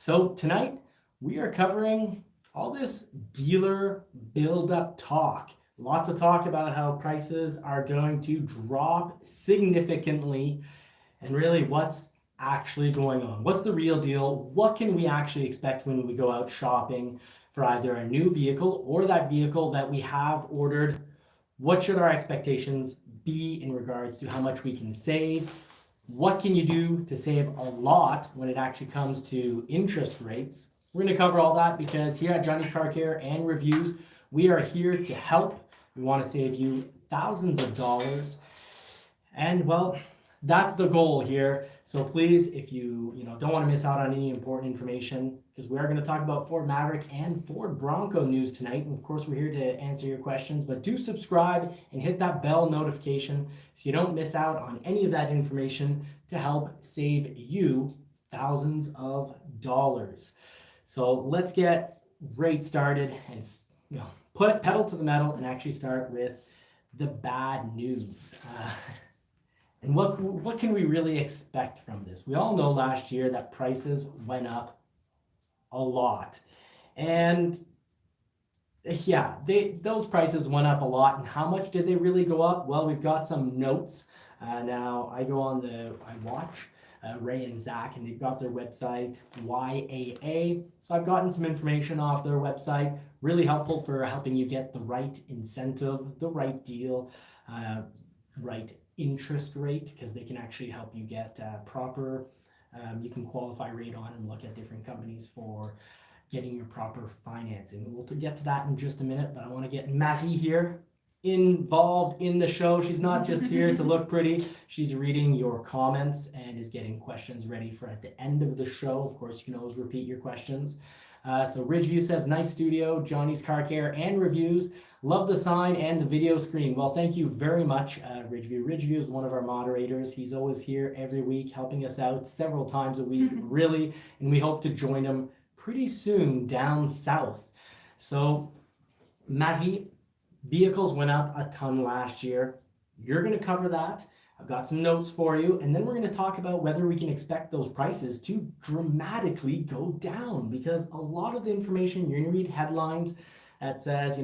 So tonight we are covering all this dealer build-up talk. Lots of talk about how prices are going to drop significantly and really what's actually going on. What's the real deal? What can we actually expect when we go out shopping for either a new vehicle or that vehicle that we have ordered? What should our expectations be in regards to how much we can save? What can you do to save a lot when it actually comes to interest rates? We're going to cover all that because here at Johnny's Car Care and Reviews, we are here to help. We want to save you thousands of dollars. And well, that's the goal here. So please, if you don't want to miss out on any important information, because we are going to talk about Ford Maverick and Ford Bronco news tonight. And of course, we're here to answer your questions, but do subscribe and hit that bell notification so you don't miss out on any of that information to help save you thousands of dollars. So let's get right started and put pedal to the metal and actually start with the bad news. And what can we really expect from this? We all know last year that prices went up a lot. And yeah, those prices went up a lot. And how much did they really go up? Well, we've got some notes. Now I watch Ray and Zach, and they've got their website, YAA. So I've gotten some information off their website, really helpful for helping you get the right incentive, the right deal, right interest rate, because they can actually help you get proper, you can qualify rate on and look at different companies for getting your proper financing. We'll get to that in just a minute, but I want to get Marie here involved in the show. She's not just here to look pretty. She's reading your comments and is getting questions ready for at the end of the show. Of course, you can always repeat your questions. So Ridgeview says, nice studio, Johnny's Car Care and Reviews. Love the sign and the video screen. Well, thank you very much, Ridgeview. Ridgeview is one of our moderators. He's always here every week helping us out several times a week, really. And we hope to join him pretty soon down south. So, Marie, vehicles went up a ton last year. You're going to cover that. I've got some notes for you, and then we're going to talk about whether we can expect those prices to dramatically go down, because a lot of the information, you're going to read headlines that says,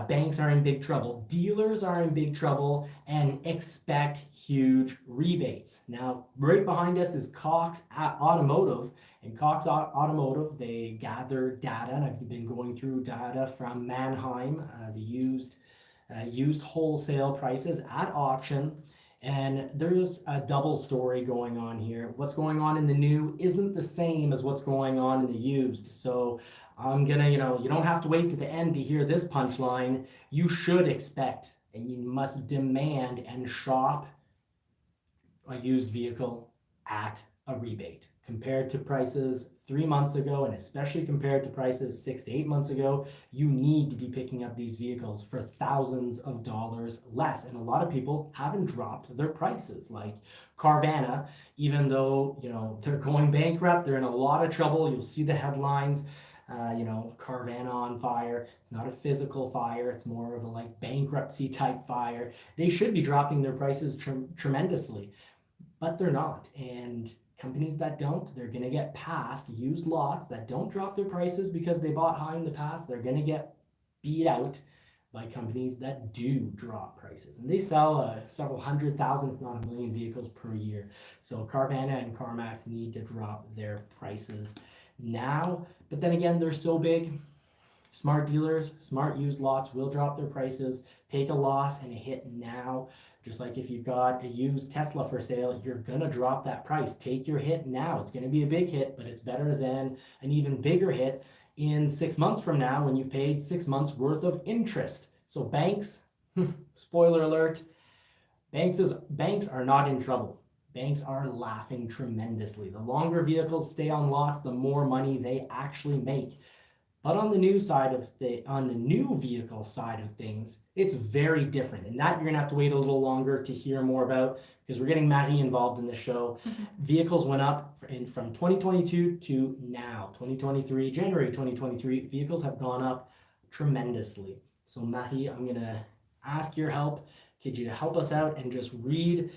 banks are in big trouble, dealers are in big trouble, and expect huge rebates. Now, right behind us is Cox Automotive, and Cox Automotive, they gather data, and I've been going through data from Manheim, the used wholesale prices at auction. And there's a double story going on here. What's going on in the new isn't the same as what's going on in the used. So I'm gonna, you don't have to wait to the end to hear this punchline. You should expect and you must demand and shop a used vehicle at a rebate compared to prices 3 months ago, and especially compared to prices 6 to 8 months ago. You need to be picking up these vehicles for thousands of dollars less, and a lot of people haven't dropped their prices. Like Carvana, even though they're going bankrupt, they're in a lot of trouble. You'll see the headlines. Carvana on fire. It's not a physical fire. It's more of a bankruptcy type fire. They should be dropping their prices tremendously, but they're not. And companies that don't, they're going to get passed. Used lots that don't drop their prices because they bought high in the past, they're going to get beat out by companies that do drop prices. And they sell several 100,000, if not 1 million vehicles per year. So Carvana and CarMax need to drop their prices now. But then again, they're so big. Smart dealers, smart used lots will drop their prices, take a loss and a hit now. Just like if you've got a used Tesla for sale, you're going to drop that price. Take your hit now. It's going to be a big hit, but it's better than an even bigger hit in 6 months from now when you've paid 6 months worth of interest. So banks, spoiler alert, banks are not in trouble. Banks are laughing tremendously. The longer vehicles stay on lots, the more money they actually make. But on the new vehicle side of things, it's very different. And that you're going to have to wait a little longer to hear more about, because we're getting Marie involved in the show. Vehicles went up from 2022 to now, 2023, January 2023, vehicles have gone up tremendously. So Marie, I'm going to ask your help. Could you help us out and just read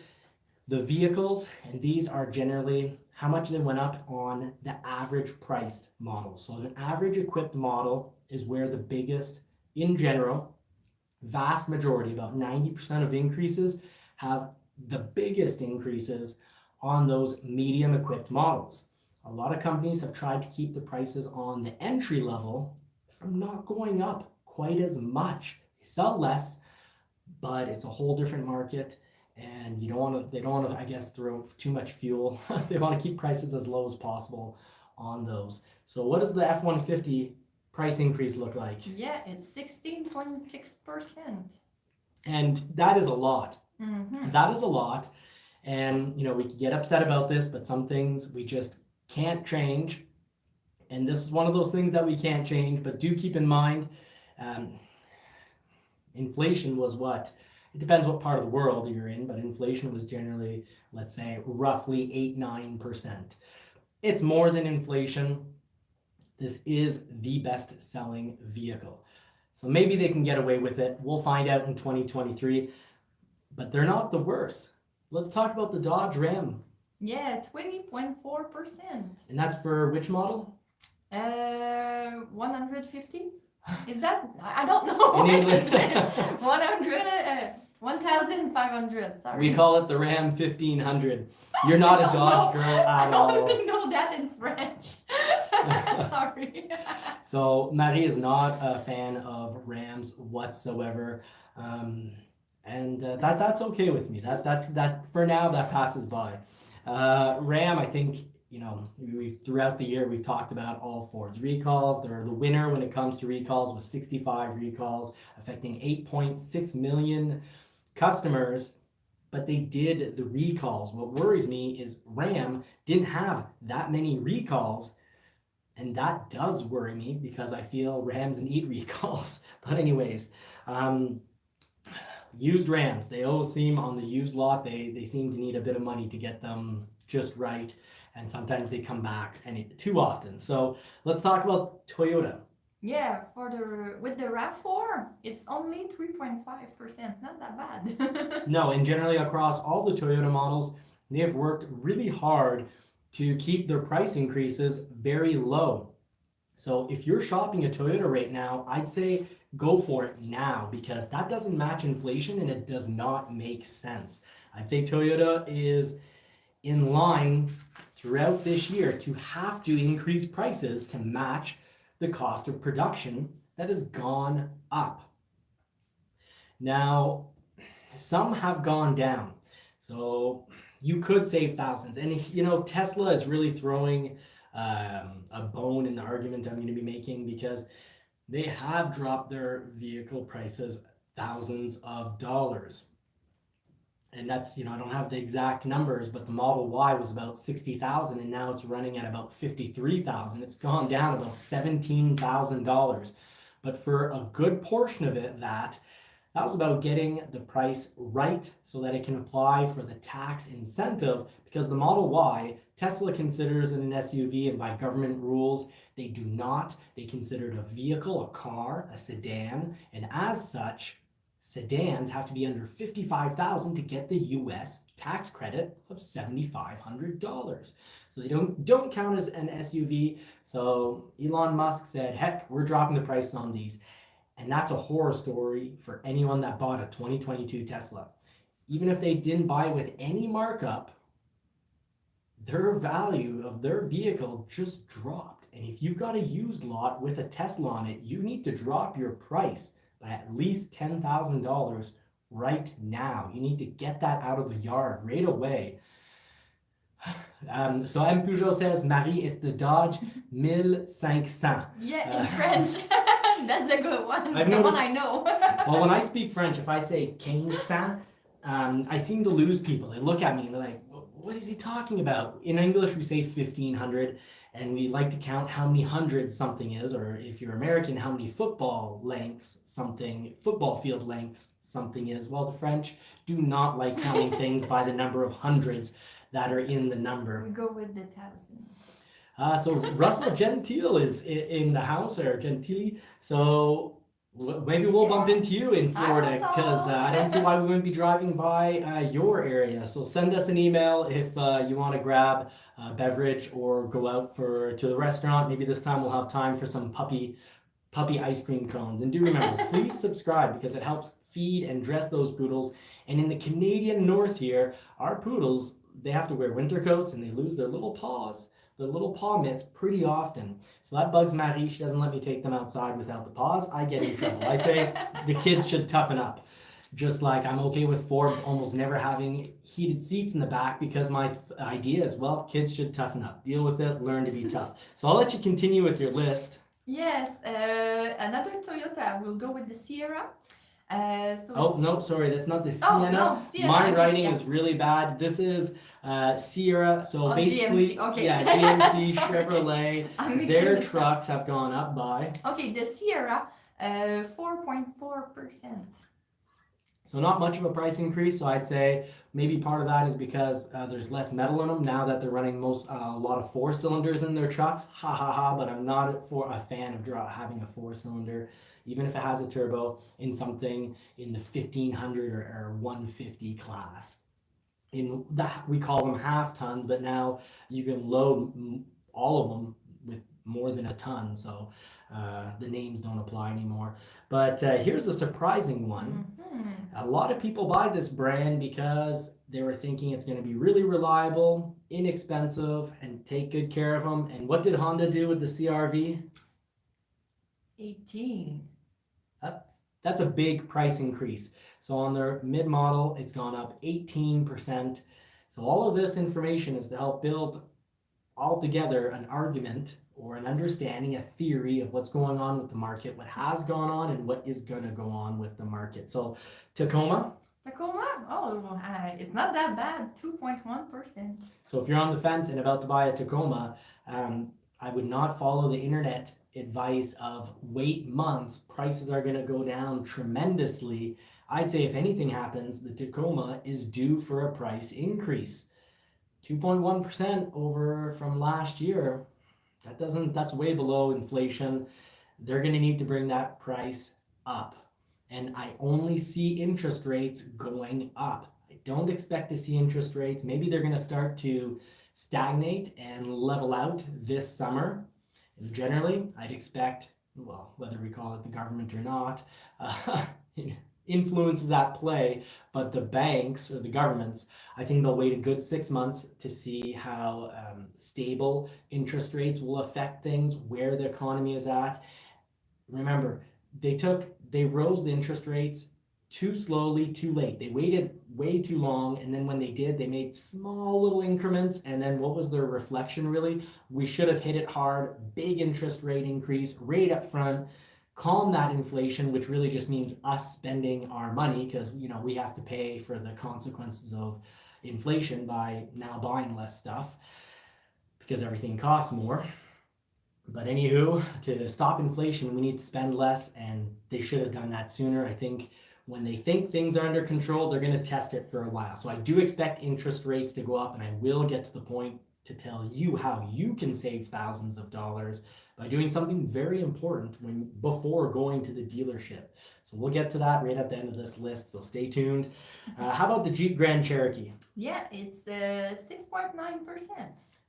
the vehicles? And these are generally how much they went up on the average priced model. So an average equipped model is where the biggest, in general, vast majority, about 90% of increases have the biggest increases on those medium equipped models. A lot of companies have tried to keep the prices on the entry level from not going up quite as much. They sell less, but it's a whole different market, and they don't want to, I guess, throw too much fuel. They want to keep prices as low as possible on those. So what does the F-150 price increase look like? Yeah, it's 16.6%. And that is a lot. Mm-hmm. That is a lot. And, we could get upset about this, but some things we just can't change. And this is one of those things that we can't change, but do keep in mind, inflation was what? It depends what part of the world you're in, but inflation was generally, let's say, roughly 8-9%. It's more than inflation. This is the best-selling vehicle. So maybe they can get away with it. We'll find out in 2023, but they're not the worst. Let's talk about the Dodge Ram. Yeah, 20.4%. And that's for which model? 150? Is that? I don't know. In English. 1,500. Sorry. We call it the Ram 1500. You're not a Dodge girl I at don't all. even know that in French. Sorry. So Marie is not a fan of Rams whatsoever, and that's okay with me. That for now that passes by. Ram, I think we've throughout the year we've talked about all Ford's recalls. They're the winner when it comes to recalls with 65 recalls, affecting 8.6 million customers. But they did the recalls. What worries me is Ram didn't have that many recalls. And that does worry me because I feel Rams need recalls. But anyways, used Rams, they always seem on the used lot, they seem to need a bit of money to get them just right. And sometimes they come back too often. So let's talk about Toyota. Yeah, with the RAV4, it's only 3.5%. Not that bad. No, and generally across all the Toyota models, they have worked really hard to keep their price increases very low. So if you're shopping a Toyota right now, I'd say go for it now because that doesn't match inflation and it does not make sense. I'd say Toyota is in line throughout this year to have to increase prices to match the cost of production that has gone up. Now, some have gone down. So you could save thousands. And Tesla is really throwing a bone in the argument I'm going to be making because they have dropped their vehicle prices thousands of dollars. And that's, I don't have the exact numbers, but the Model Y was about 60,000 and now it's running at about 53,000. It's gone down about $17,000. But for a good portion of it, that was about getting the price right so that it can apply for the tax incentive, because the Model Y, Tesla considers it an SUV, and by government rules, they do not. They consider it a vehicle, a car, a sedan, and as such, sedans have to be under $55,000 to get the US tax credit of $7,500. So they don't count as an SUV. So Elon Musk said, heck, we're dropping the price on these. And that's a horror story for anyone that bought a 2022 Tesla. Even if they didn't buy with any markup, their value of their vehicle just dropped. And if you've got a used lot with a Tesla on it, you need to drop your price by at least $10,000 right now. You need to get that out of the yard right away. So M. Peugeot says, Marie, it's the Dodge 1500. Yeah, in French. That's the good one. One I know. Well, when I speak French, if I say 1500, I seem to lose people. They look at me and they're like, what is he talking about? In English, we say 1500, and we like to count how many hundreds something is, or if you're American, how many football field lengths something is. Well, the French do not like counting things by the number of hundreds that are in the number. We go with the 1,000. So Russell Gentile is in the house, or Gentili. So Maybe we'll bump Yeah. into you in Florida because I don't see why we wouldn't be driving by your area. So send us an email if you want to grab a beverage or go out to the restaurant. Maybe this time we'll have time for some puppy ice cream cones. And do remember, please subscribe because it helps feed and dress those poodles. And in the Canadian North here, our poodles, they have to wear winter coats and they lose their little paws, their little paw mitts pretty often. So that bugs Marie. She doesn't let me take them outside without the paws. I get in trouble. I say the kids should toughen up. Just like I'm okay with Ford almost never having heated seats in the back because my idea is, well, kids should toughen up. Deal with it, learn to be tough. So I'll let you continue with your list. Yes, another Toyota. We'll go with the Sierra. Oh, no, sorry, that's not the Sienna. No, Sienna. My okay, writing yeah. is really bad. This is Sierra. So Oh, basically, GMC, okay. yeah, GMC, Sorry. Chevrolet, I'm mixing their this up. trucks have gone up by. Okay, the Sierra, 4.4%. So not much of a price increase. So I'd say maybe part of that is because there's less metal in them now that they're running a lot of 4 cylinders in their trucks. Ha ha ha! But I'm not a fan of having a 4-cylinder, even if it has a turbo, in something in the 1500 or 150 class. In that we call them half tons, but now you can load all of them with more than a ton. So the names don't apply anymore. But here's a surprising one. Mm-hmm. A lot of people buy this brand because they were thinking it's going to be really reliable, inexpensive, and take good care of them. And what did Honda do with the CR-V? 18. That's a big price increase. So on their mid-model, it's gone up 18%. So all of this information is to help build all together an argument or an understanding, a theory of what's going on with the market, what has gone on, and what is going to go on with the market. So Tacoma, it's not that bad, 2.1%. so if you're on the fence and about to buy a Tacoma, I would not follow the internet advice of wait months. Prices are going to go down tremendously. I'd say if anything happens, the Tacoma is due for a price increase. 2.1% over from last year. That's way below inflation. They're going to need to bring that price up. And I only see interest rates going up. I don't expect to see interest rates. Maybe they're going to start to stagnate and level out this summer. And generally, I'd expect, well, whether we call it the government or not, influence is at play, but the banks or the governments, I think they'll wait a good 6 months to see how stable interest rates will affect things, where the economy is at. Remember, they rose the interest rates too slowly, too late. They waited way too long, and then when they did, they made small little increments, and then what was their reflection really? We should have hit it hard, big interest rate increase right up front, calm that inflation, which really just means us spending our money because we have to pay for the consequences of inflation by now buying less stuff because everything costs more. But anywho, to stop inflation, we need to spend less, and they should have done that sooner. I think when they think things are under control, they're going to test it for a while. So I do expect interest rates to go up, and I will get to the point to tell you how you can save thousands of dollars by doing something very important before going to the dealership. So we'll get to that right at the end of this list, so stay tuned. How about the Jeep Grand Cherokee? Yeah, it's 6.9%.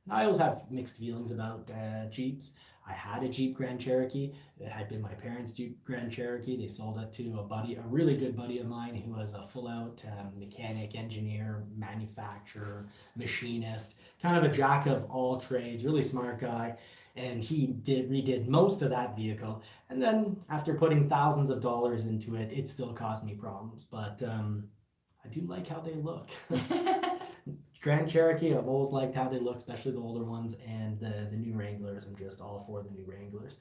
I always have mixed feelings about Jeeps. I had a Jeep Grand Cherokee. It had been my parents' Jeep Grand Cherokee. They sold it to a really good buddy of mine who was a full-out mechanic, engineer, manufacturer, machinist, kind of a jack of all trades, really smart guy. And he redid most of that vehicle. And then after putting thousands of dollars into it, it still caused me problems. But I do like how they look. Grand Cherokee, I've always liked how they look, especially the older ones, and the new Wranglers. I'm just all for the new Wranglers.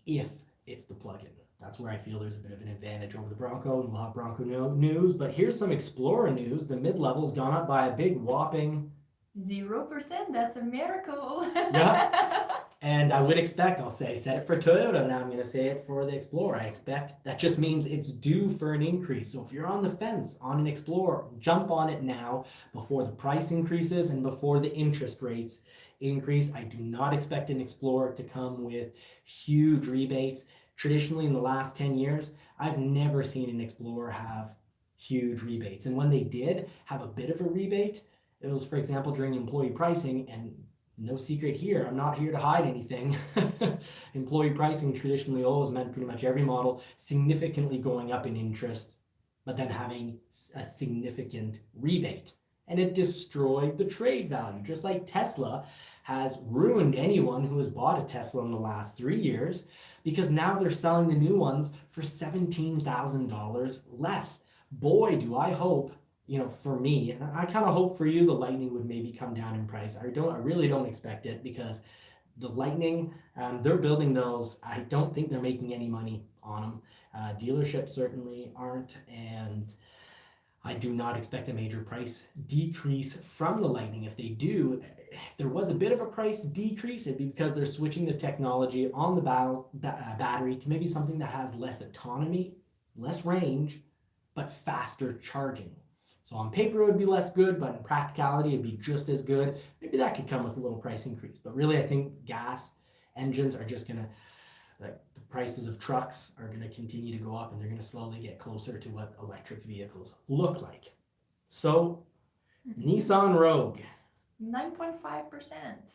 If it's the plug-in, that's where I feel there's a bit of an advantage over the Bronco, and we'll have Bronco news. But here's some Explorer news. The mid-level's gone up by a big whopping 0%. That's a miracle. Yeah. And I would expect, I said it for Toyota, now I'm going to say it for the Explorer. I expect that just means it's due for an increase. So if you're on the fence on an Explorer, jump on it now before the price increases and before the interest rates increase. I do not expect an Explorer to come with huge rebates. traditionally in the last 10 years, I've never seen an Explorer have huge rebates. And when they did have a bit of a rebate, it was, for example, during employee pricing. And no secret here, I'm not here to hide anything. Employee pricing traditionally always meant pretty much every model significantly going up in interest, but then having a significant rebate. And it destroyed the trade value, just like Tesla has ruined anyone who has bought a Tesla in the last 3 years, because now they're selling the new ones for $17,000 less. Boy, do I hope, for me, and I kind of hope for you, the Lightning would maybe come down in price. I really don't expect it, because the Lightning, they're building those. I don't think they're making any money on them. Dealerships certainly aren't, and I do not expect a major price decrease from the Lightning. If they do, if there was a bit of a price decrease, it'd be because they're switching the technology on the battery to maybe something that has less autonomy, less range, but faster charging. So on paper it would be less good, but in practicality it'd be just as good. Maybe that could come with a little price increase. But really, I think gas engines are just gonna, like, the prices of trucks are gonna continue to go up, and they're gonna slowly get closer to what electric vehicles look like. So Nissan Rogue. 9.5%.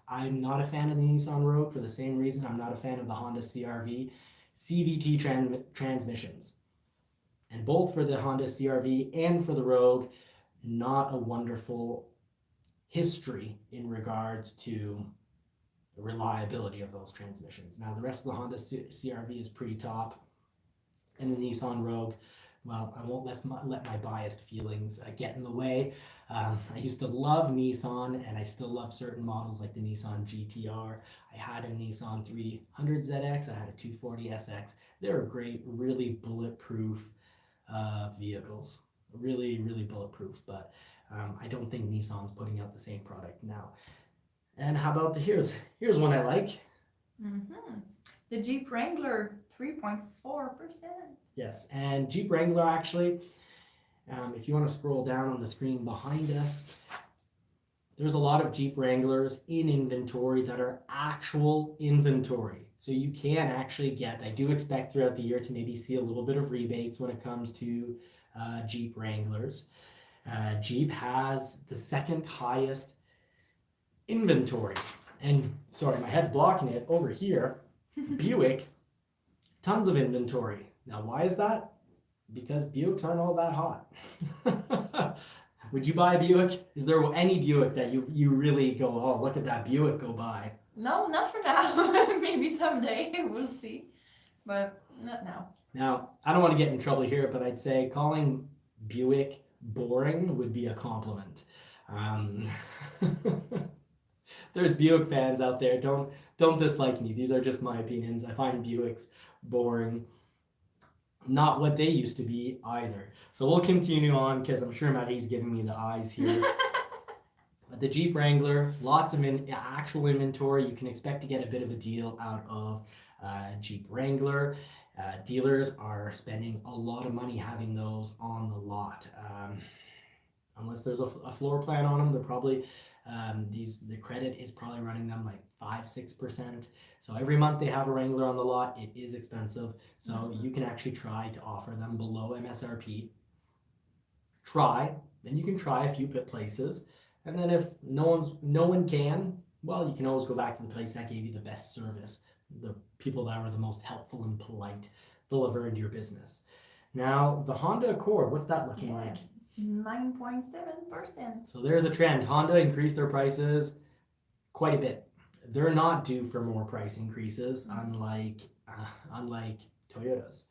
I'm not a fan of the Nissan Rogue for the same reason I'm not a fan of the Honda CR-V CVT transmissions. And both for the Honda CR-V and for the Rogue, not a wonderful history in regards to the reliability of those transmissions. Now, the rest of the Honda CR-V is pretty top. And the Nissan Rogue, well, I won't let my biased feelings get in the way. I used to love Nissan, and I still love certain models like the Nissan GTR. I had a Nissan 300ZX. I had a 240SX. They were great, really bulletproof vehicles. Really, really bulletproof. But I don't think Nissan's putting out the same product now. And how about here's one I like. The Jeep Wrangler, 3.4%. Yes, and Jeep Wrangler actually, if you want to scroll down on the screen behind us, there's a lot of Jeep Wranglers in inventory that are actual inventory. So you can actually get, I do expect throughout the year to maybe see a little bit of rebates when it comes to Jeep Wranglers. Jeep has the second highest inventory. And sorry, my head's blocking it. Over here, Buick, tons of inventory. Now, why is that? Because Buicks aren't all that hot. Would you buy a Buick? Is there any Buick that you really go, oh, look at that Buick go by? No, not for now. Maybe someday, we'll see. But not now. Now, I don't want to get in trouble here, but I'd say calling Buick boring would be a compliment. There's Buick fans out there. Don't dislike me. These are just my opinions. I find Buicks boring. Not what they used to be either. So we'll continue on, because I'm sure Marie's giving me the eyes here. But the Jeep Wrangler, lots of actual inventory. You can expect to get a bit of a deal out of Jeep Wrangler. Dealers are spending a lot of money having those on the lot. Unless there's a floor plan on them, they're probably the credit is probably running them like 5-6%. So every month they have a Wrangler on the lot. It is expensive, so you can actually try to offer them below MSRP. Then you can try a few places, and then if no one can, well, you can always go back to the place that gave you the best service, the people that were the most helpful and polite. They'll have earned your business. Now the Honda Accord, what's that looking like? 9.7%. So there's a trend. Honda increased their prices quite a bit. They're not due for more price increases, unlike Toyotas.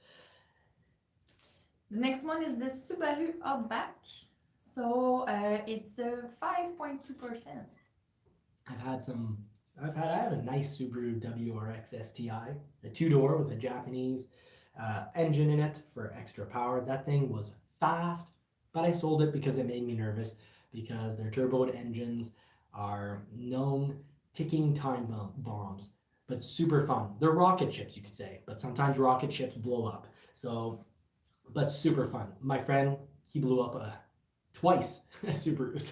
The next one is the Subaru Outback. So it's 5.2%. I have a nice Subaru WRX STI, a 2-door with a Japanese engine in it for extra power. That thing was fast, but I sold it because it made me nervous, because their turbo engines are known ticking time bombs, but super fun. They're rocket ships, you could say, but sometimes rocket ships blow up. So, but super fun. My friend, he blew up twice a Subarus.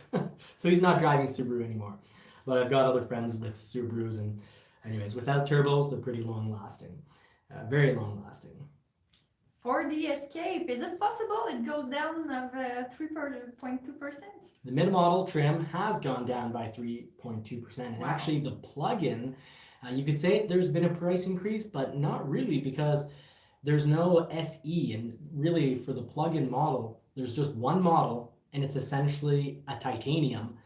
So he's not driving Subaru anymore. But I've got other friends with Subarus, and anyways, without turbos, they're pretty long lasting. Very long lasting. For the Escape, is it possible it goes down of 3.2%? The mid-model trim has gone down by 3.2%. And Wow. actually the plug-in, you could say there's been a price increase, but not really, because there's no SE. And really for the plug-in model, there's just one model and it's essentially a titanium.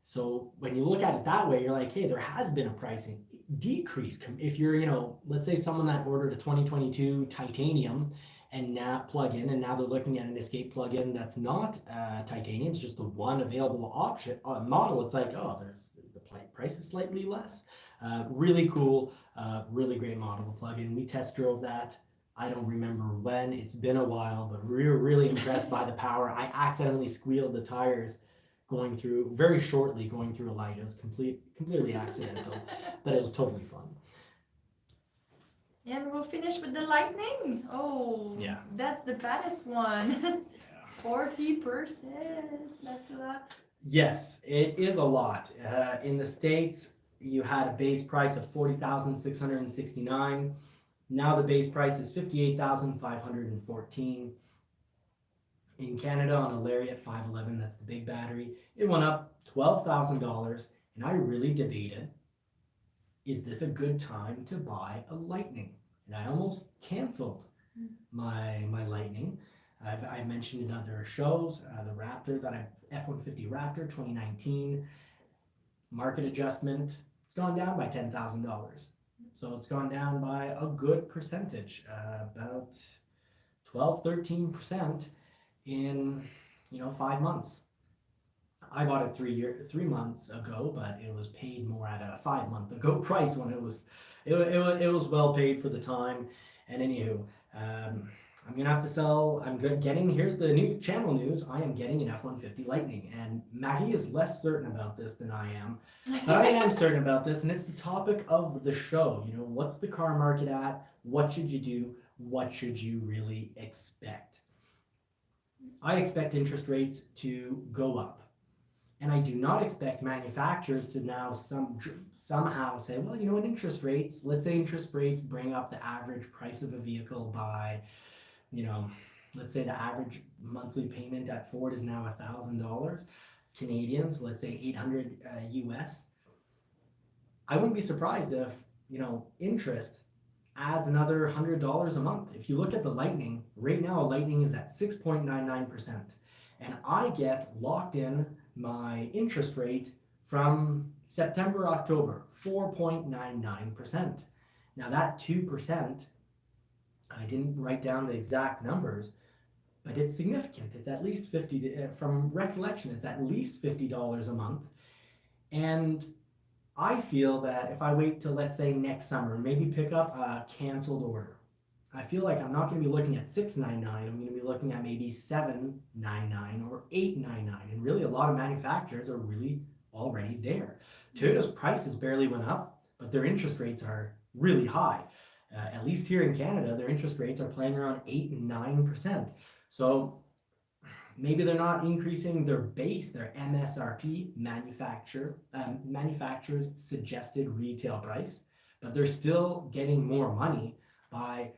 So when you look at it that way, you're like, hey, there has been a pricing decrease. If you're, let's say someone that ordered a 2022 titanium and now plug-in, and now they're looking at an Escape plug-in that's not titanium, it's just the one available option model. It's like, oh, there's the price is slightly less. Really cool, really great model to plug-in. We test drove that. I don't remember when. It's been a while, but we were really impressed by the power. I accidentally squealed the tires going through a light. It was completely accidental, but it was totally fun. And we'll finish with the Lightning. Oh, yeah, that's the baddest one. 40%. That's a lot. Yes, it is a lot. In the States, you had a base price of $40,669. Now the base price is $58,514. In Canada, on a Lariat 511, that's the big battery, it went up $12,000. And I really debated, is this a good time to buy a Lightning? And I almost canceled my Lightning. I mentioned in other shows, the Raptor, F-150 Raptor 2019, market adjustment, it's gone down by $10,000. So it's gone down by a good percentage, about 12-13% in 5 months. I bought it 3 months ago, but it was paid more at a 5 month ago price when it was well paid for the time. And anywho, I'm gonna have to sell. Here's the new channel news. I am getting an F-150 Lightning, and Maggie is less certain about this than I am. But I am certain about this, and it's the topic of the show. What's the car market at? What should you do? What should you really expect? I expect interest rates to go up. And I do not expect manufacturers to now somehow say, well, let's say interest rates bring up the average price of a vehicle by, let's say the average monthly payment at Ford is now $1,000 Canadian, so let's say 800 US. I wouldn't be surprised if, interest adds another $100 a month. If you look at the Lightning, right now a Lightning is at 6.99%. And I get locked in my interest rate from September, October, 4.99%. Now that 2%, I didn't write down the exact numbers, but it's significant. It's at least from recollection, it's at least $50 a month. And I feel that if I wait till, let's say, next summer, maybe pick up a canceled order, I feel like I'm not going to be looking at $699. I'm going to be looking at maybe $799 or $899. And really, a lot of manufacturers are really already there. Toyota's prices barely went up, but their interest rates are really high. At least here in Canada, their interest rates are playing around 8 and 9%. So maybe they're not increasing their base, their MSRP, manufacturer's suggested retail price, but they're still getting more money by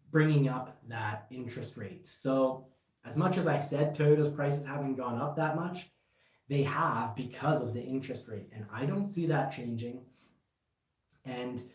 bringing up that interest rate. So as much as I said Toyota's prices haven't gone up that much, they have because of the interest rate. And I don't see that changing. And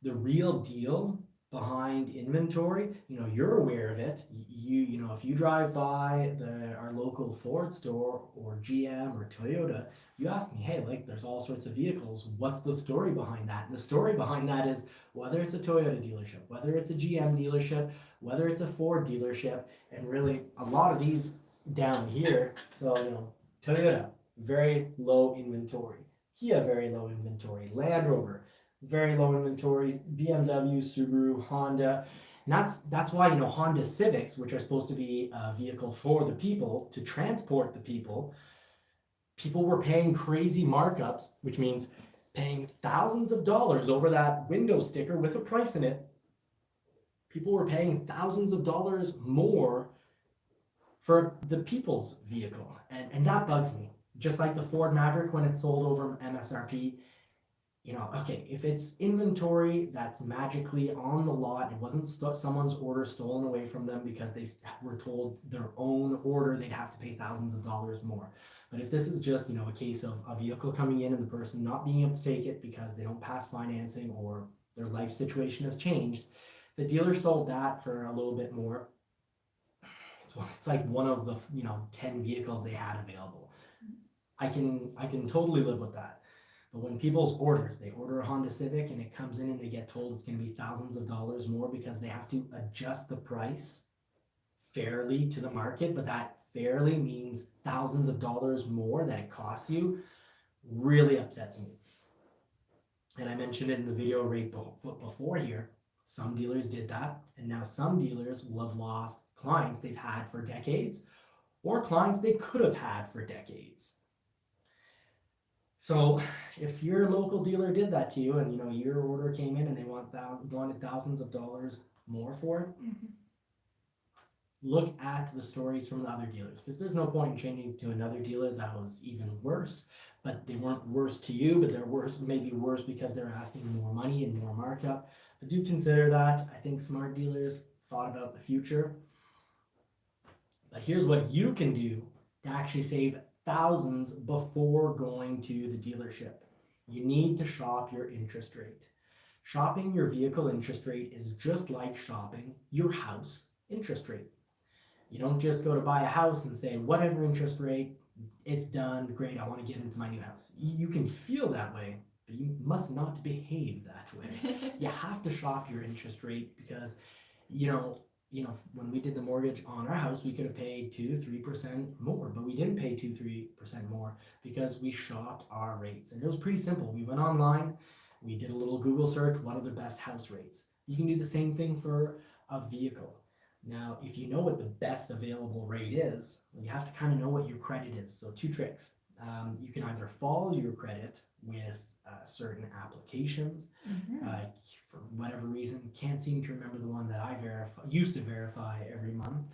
the real deal behind inventory, you're aware of it. If you drive by our local Ford store or GM or Toyota, you ask me, hey, there's all sorts of vehicles. What's the story behind that? And the story behind that is whether it's a Toyota dealership, whether it's a GM dealership, whether it's a Ford dealership, and really a lot of these down here. So, Toyota, very low inventory. Kia, very low inventory. Land Rover, very low inventory. BMW, Subaru, Honda. And that's why, Honda Civics, which are supposed to be a vehicle for the people, to transport the people were paying crazy markups, which means paying thousands of dollars over that window sticker with a price in it. People were paying thousands of dollars more for the people's vehicle. And that bugs me. Just like the Ford Maverick when it sold over MSRP, okay, if it's inventory that's magically on the lot, it wasn't someone's order stolen away from them because they were told their own order they'd have to pay thousands of dollars more. But if this is just, a case of a vehicle coming in and the person not being able to take it because they don't pass financing or their life situation has changed, the dealer sold that for a little bit more. It's like one of the 10 vehicles they had available. I can totally live with that. But when people's orders, they order a Honda Civic and it comes in and they get told it's going to be thousands of dollars more because they have to adjust the price fairly to the market, but that fairly means thousands of dollars more that it costs you, really upsets me. And I mentioned it in the video right before here. Some dealers did that, and now some dealers will have lost clients they've had for decades or clients they could have had for decades. So if your local dealer did that to you and your order came in and they wanted thousands of dollars more for it, look at the stories from the other dealers, because there's no point in changing to another dealer that was even worse, but they weren't worse to you, but they're worse, maybe worse because they're asking more money and more markup. But do consider that. I think smart dealers thought about the future. But here's what you can do to actually save thousands before going to the dealership. You need to shop your interest rate. Shopping your vehicle interest rate is just like shopping your house interest rate. You don't just go to buy a house and say, whatever interest rate, it's done, great, I want to get into my new house. You can feel that way, but you must not behave that way. You have to shop your interest rate because, when we did the mortgage on our house, we could have paid 2-3% more, but we didn't pay 2-3% more because we shopped our rates. And it was pretty simple. We went online, we did a little Google search, what are the best house rates? You can do the same thing for a vehicle. Now, if you know what the best available rate is, you have to kind of know what your credit is. So 2 tricks. You can either follow your credit with certain applications. For whatever reason, can't seem to remember the one that I used to verify every month.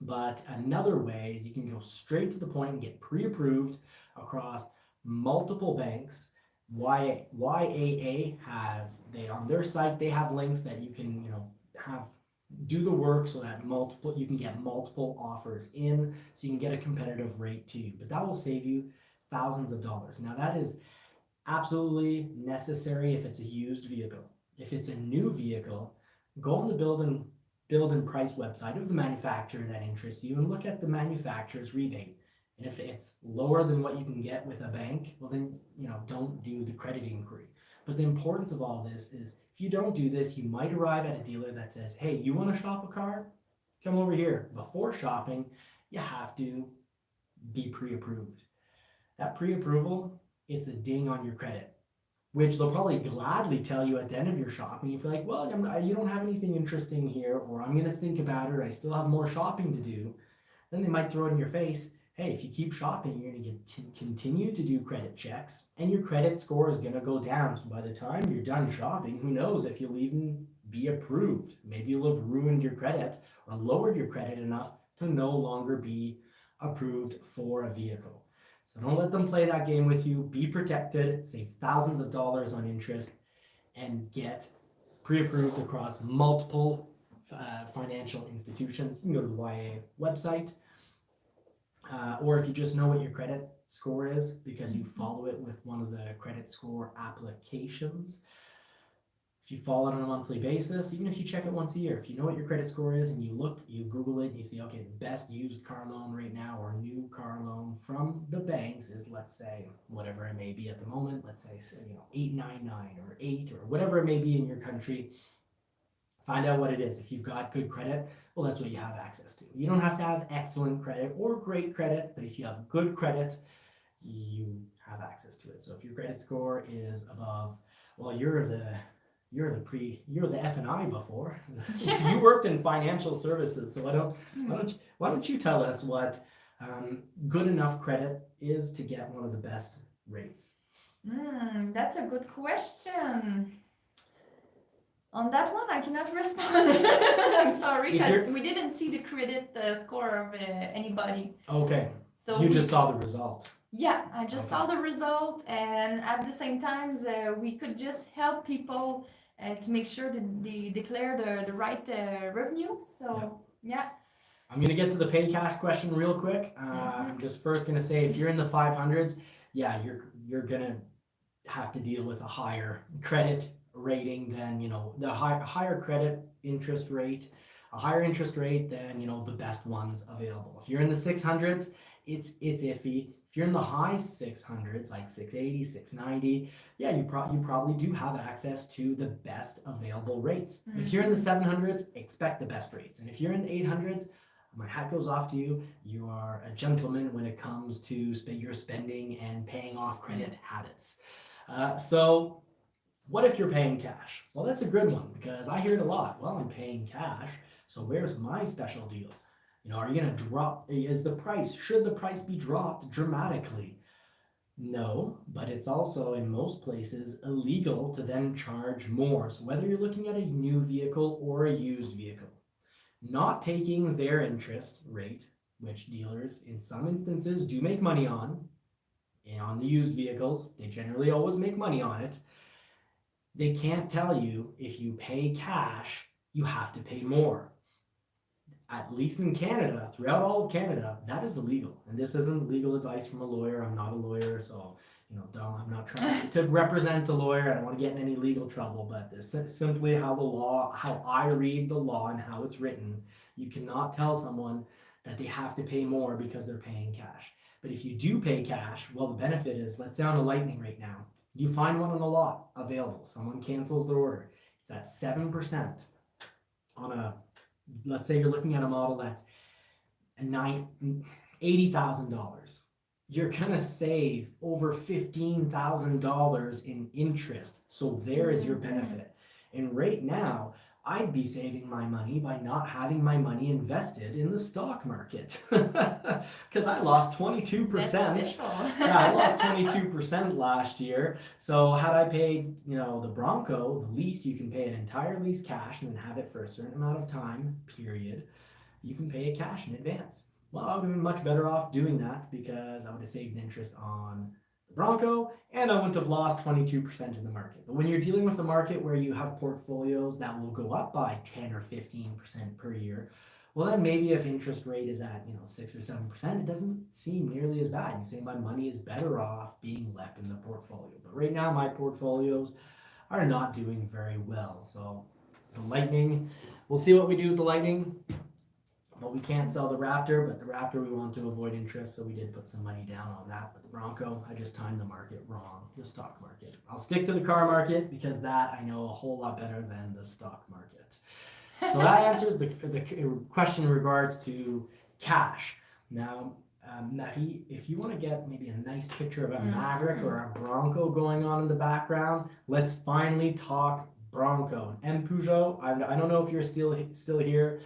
But another way is you can go straight to the point and get pre-approved across multiple banks. YAA on their site, they have links that you can, do the work so that you can get multiple offers in, so you can get a competitive rate too. But that will save you thousands of dollars. Now that is absolutely necessary if it's a used vehicle. If it's a new vehicle, go on the build and price website of the manufacturer that interests you and look at the manufacturer's rebate. And if it's lower than what you can get with a bank, well then, don't do the credit inquiry. But the importance of all this is if you don't do this, you might arrive at a dealer that says, hey, you want to shop a car? Come over here. Before shopping, you have to be pre-approved. That pre-approval, it's a ding on your credit, which they'll probably gladly tell you at the end of your shopping. If you're like, well, you don't have anything interesting here, or I'm going to think about it, or I still have more shopping to do, then they might throw it in your face. Hey, if you keep shopping, you're going to continue to do credit checks, and your credit score is going to go down. So by the time you're done shopping, who knows if you'll even be approved. Maybe you'll have ruined your credit or lowered your credit enough to no longer be approved for a vehicle. So don't let them play that game with you. Be protected, save thousands of dollars on interest, and get pre-approved across multiple financial institutions. You can go to the YA website. Or if you just know what your credit score is because you follow it with one of the credit score applications. If you follow it on a monthly basis, even if you check it once a year, if you know what your credit score is and you Google it and you see, okay, the best used car loan right now or new car loan from the banks is, let's say, whatever it may be at the moment, let's say, 899 or 8 or whatever it may be in your country. Find out what it is. If you've got good credit, well, that's what you have access to. You don't have to have excellent credit or great credit, but if you have good credit, you have access to it. So if your credit score is above, well, you're the F&I before. You worked in financial services, so why don't you tell us what good enough credit is to get one of the best rates? That's a good question. On that one, I cannot respond. I'm sorry, because we didn't see the credit score of anybody. Okay. So you just saw the result. Yeah, I just Okay. saw the result, and at the same time, we could just help people to make sure that they declare the right revenue. So, yeah. I'm going to get to the pay cash question real quick. I'm just first going to say if you're in the 500s, yeah, you're going to have to deal with a higher credit rating than, the higher credit interest rate, a higher interest rate than, the best ones available. If you're in the 600s, it's iffy. If you're in the high 600s, like 680, 690, yeah, you probably do have access to the best available rates. If you're in the 700s, expect the best rates. And if you're in the 800s, my hat goes off to you. You are a gentleman when it comes to your spending and paying off credit habits. So what if you're paying cash? Well, that's a good one because I hear it a lot. Well, I'm paying cash, so where's my special deal? Are you going to drop? Should the price be dropped dramatically? No, but it's also in most places illegal to then charge more. So whether you're looking at a new vehicle or a used vehicle, not taking their interest rate, which dealers in some instances do make money on the used vehicles, they generally always make money on it. They can't tell you if you pay cash, you have to pay more. At least in Canada, throughout all of Canada, that is illegal. And this isn't legal advice from a lawyer. I'm not a lawyer, so I'm not trying to represent a lawyer. I don't want to get in any legal trouble, but this is simply how I read the law and how it's written. You cannot tell someone that they have to pay more because they're paying cash. But if you do pay cash, well, the benefit is, let's say on a Lightning right now, you find one on the lot available. Someone cancels their order. It's at 7% on let's say you're looking at a model that's $80,000. You're gonna save over $15,000 in interest. So there is your benefit. And right now, I'd be saving my money by not having my money invested in the stock market because I lost 22%. Yeah, I lost 22% last year. So had I paid, the Bronco, the lease, you can pay an entire lease cash and then have it for a certain amount of time, period. You can pay it cash in advance. Well, I would have been much better off doing that because I would have saved interest on the Bronco and I wouldn't have lost 22% in the market. But when you're dealing with a market where you have portfolios that will go up by 10 or 15% per year, well then maybe if interest rate is at 6 or 7%, it doesn't seem nearly as bad. You say my money is better off being left in the portfolio. But right now my portfolios are not doing very well. So the Lightning, we'll see what we do with the Lightning. But we can't sell the Raptor, but the Raptor we want to avoid interest, so we did put some money down on that. But the Bronco, I just timed the market wrong, the stock market. I'll stick to the car market because that I know a whole lot better than the stock market. So that answers the question in regards to cash. Now, Marie, if you want to get maybe a nice picture of a Maverick or a Bronco going on in the background, let's finally talk Bronco. And Peugeot, I don't know if you're still here.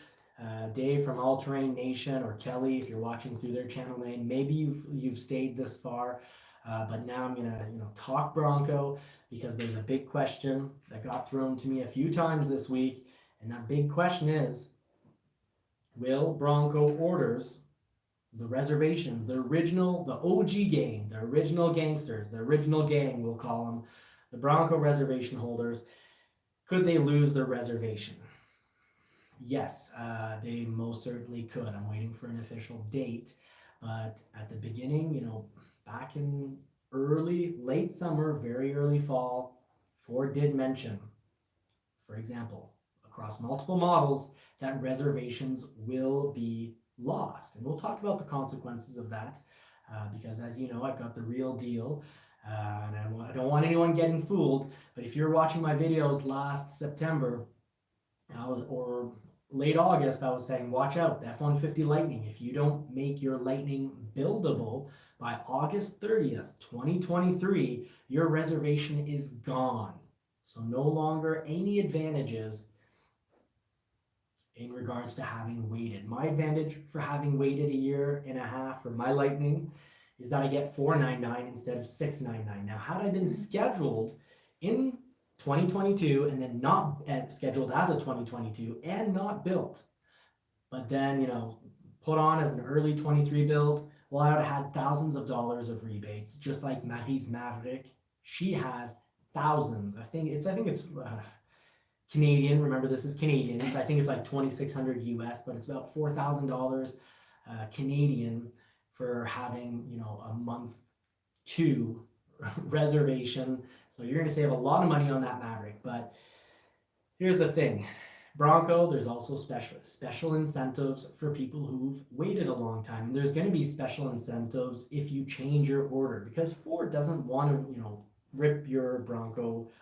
Dave from All Terrain Nation or Kelly, if you're watching through their channel name, maybe you've stayed this far. But now I'm gonna talk Bronco because there's a big question that got thrown to me a few times this week, and that big question is: will Bronco orders, the reservations, the OG gang, the original gangsters, the original gang, we'll call them, the Bronco reservation holders, could they lose their reservation? Yes, they most certainly could. I'm waiting for an official date, but at the beginning, back in late summer, very early fall, Ford did mention, for example, across multiple models, that reservations will be lost. And we'll talk about the consequences of that because, as you know, I've got the real deal. And I don't want anyone getting fooled, but if you're watching my videos last September, or late August, I was saying, watch out, the F-150 Lightning. If you don't make your Lightning buildable by August 30th, 2023, your reservation is gone. So no longer any advantages in regards to having waited. My advantage for having waited a year and a half for my Lightning is that I get $499 instead of $699. Now, had I been scheduled in 2022 and then not scheduled as a 2022 and not built, but then put on as an early 23 build, Well, I would have had thousands of dollars of rebates, just like Marie's Maverick. She has thousands. I think it's Canadian. Remember, this is Canadian, so I think it's like 2,600 US, but it's about $4,000 Canadian for having a month two reservation. So you're going to save a lot of money on that Maverick. But here's the thing. Bronco, there's also special incentives for people who've waited a long time. And there's going to be special incentives if you change your order, because Ford doesn't want to, rip your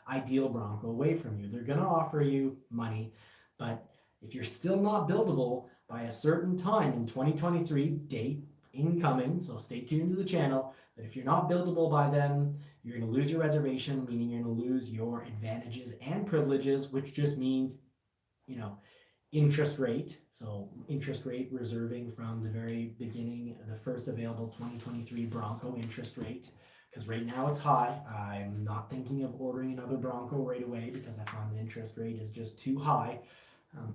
ideal Bronco away from you. They're going to offer you money, but if you're still not buildable by a certain time in 2023, date incoming, so stay tuned to the channel, but if you're not buildable by then, you're going to lose your reservation, meaning you're going to lose your advantages and privileges, which just means interest rate. So interest rate reserving from the very beginning, the first available 2023 Bronco interest rate, because right now it's high. I'm not thinking of ordering another Bronco right away because I find the interest rate is just too high.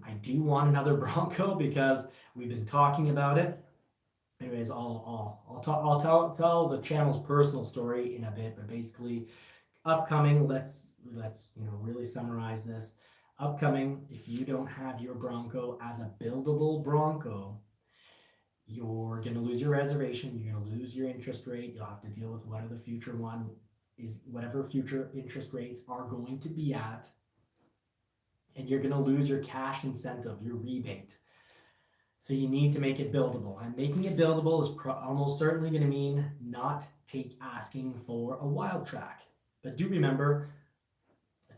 I do want another Bronco because we've been talking about it. Anyways, I'll tell the channel's personal story in a bit, but basically, upcoming. Let's really summarize this. Upcoming, if you don't have your Bronco as a buildable Bronco, you're going to lose your reservation, you're going to lose your interest rate, you'll have to deal with whatever future interest rates are going to be at, and you're going to lose your cash incentive, your rebate. So you need to make it buildable, and making it buildable is almost certainly going to mean not asking for a wild track. But do remember,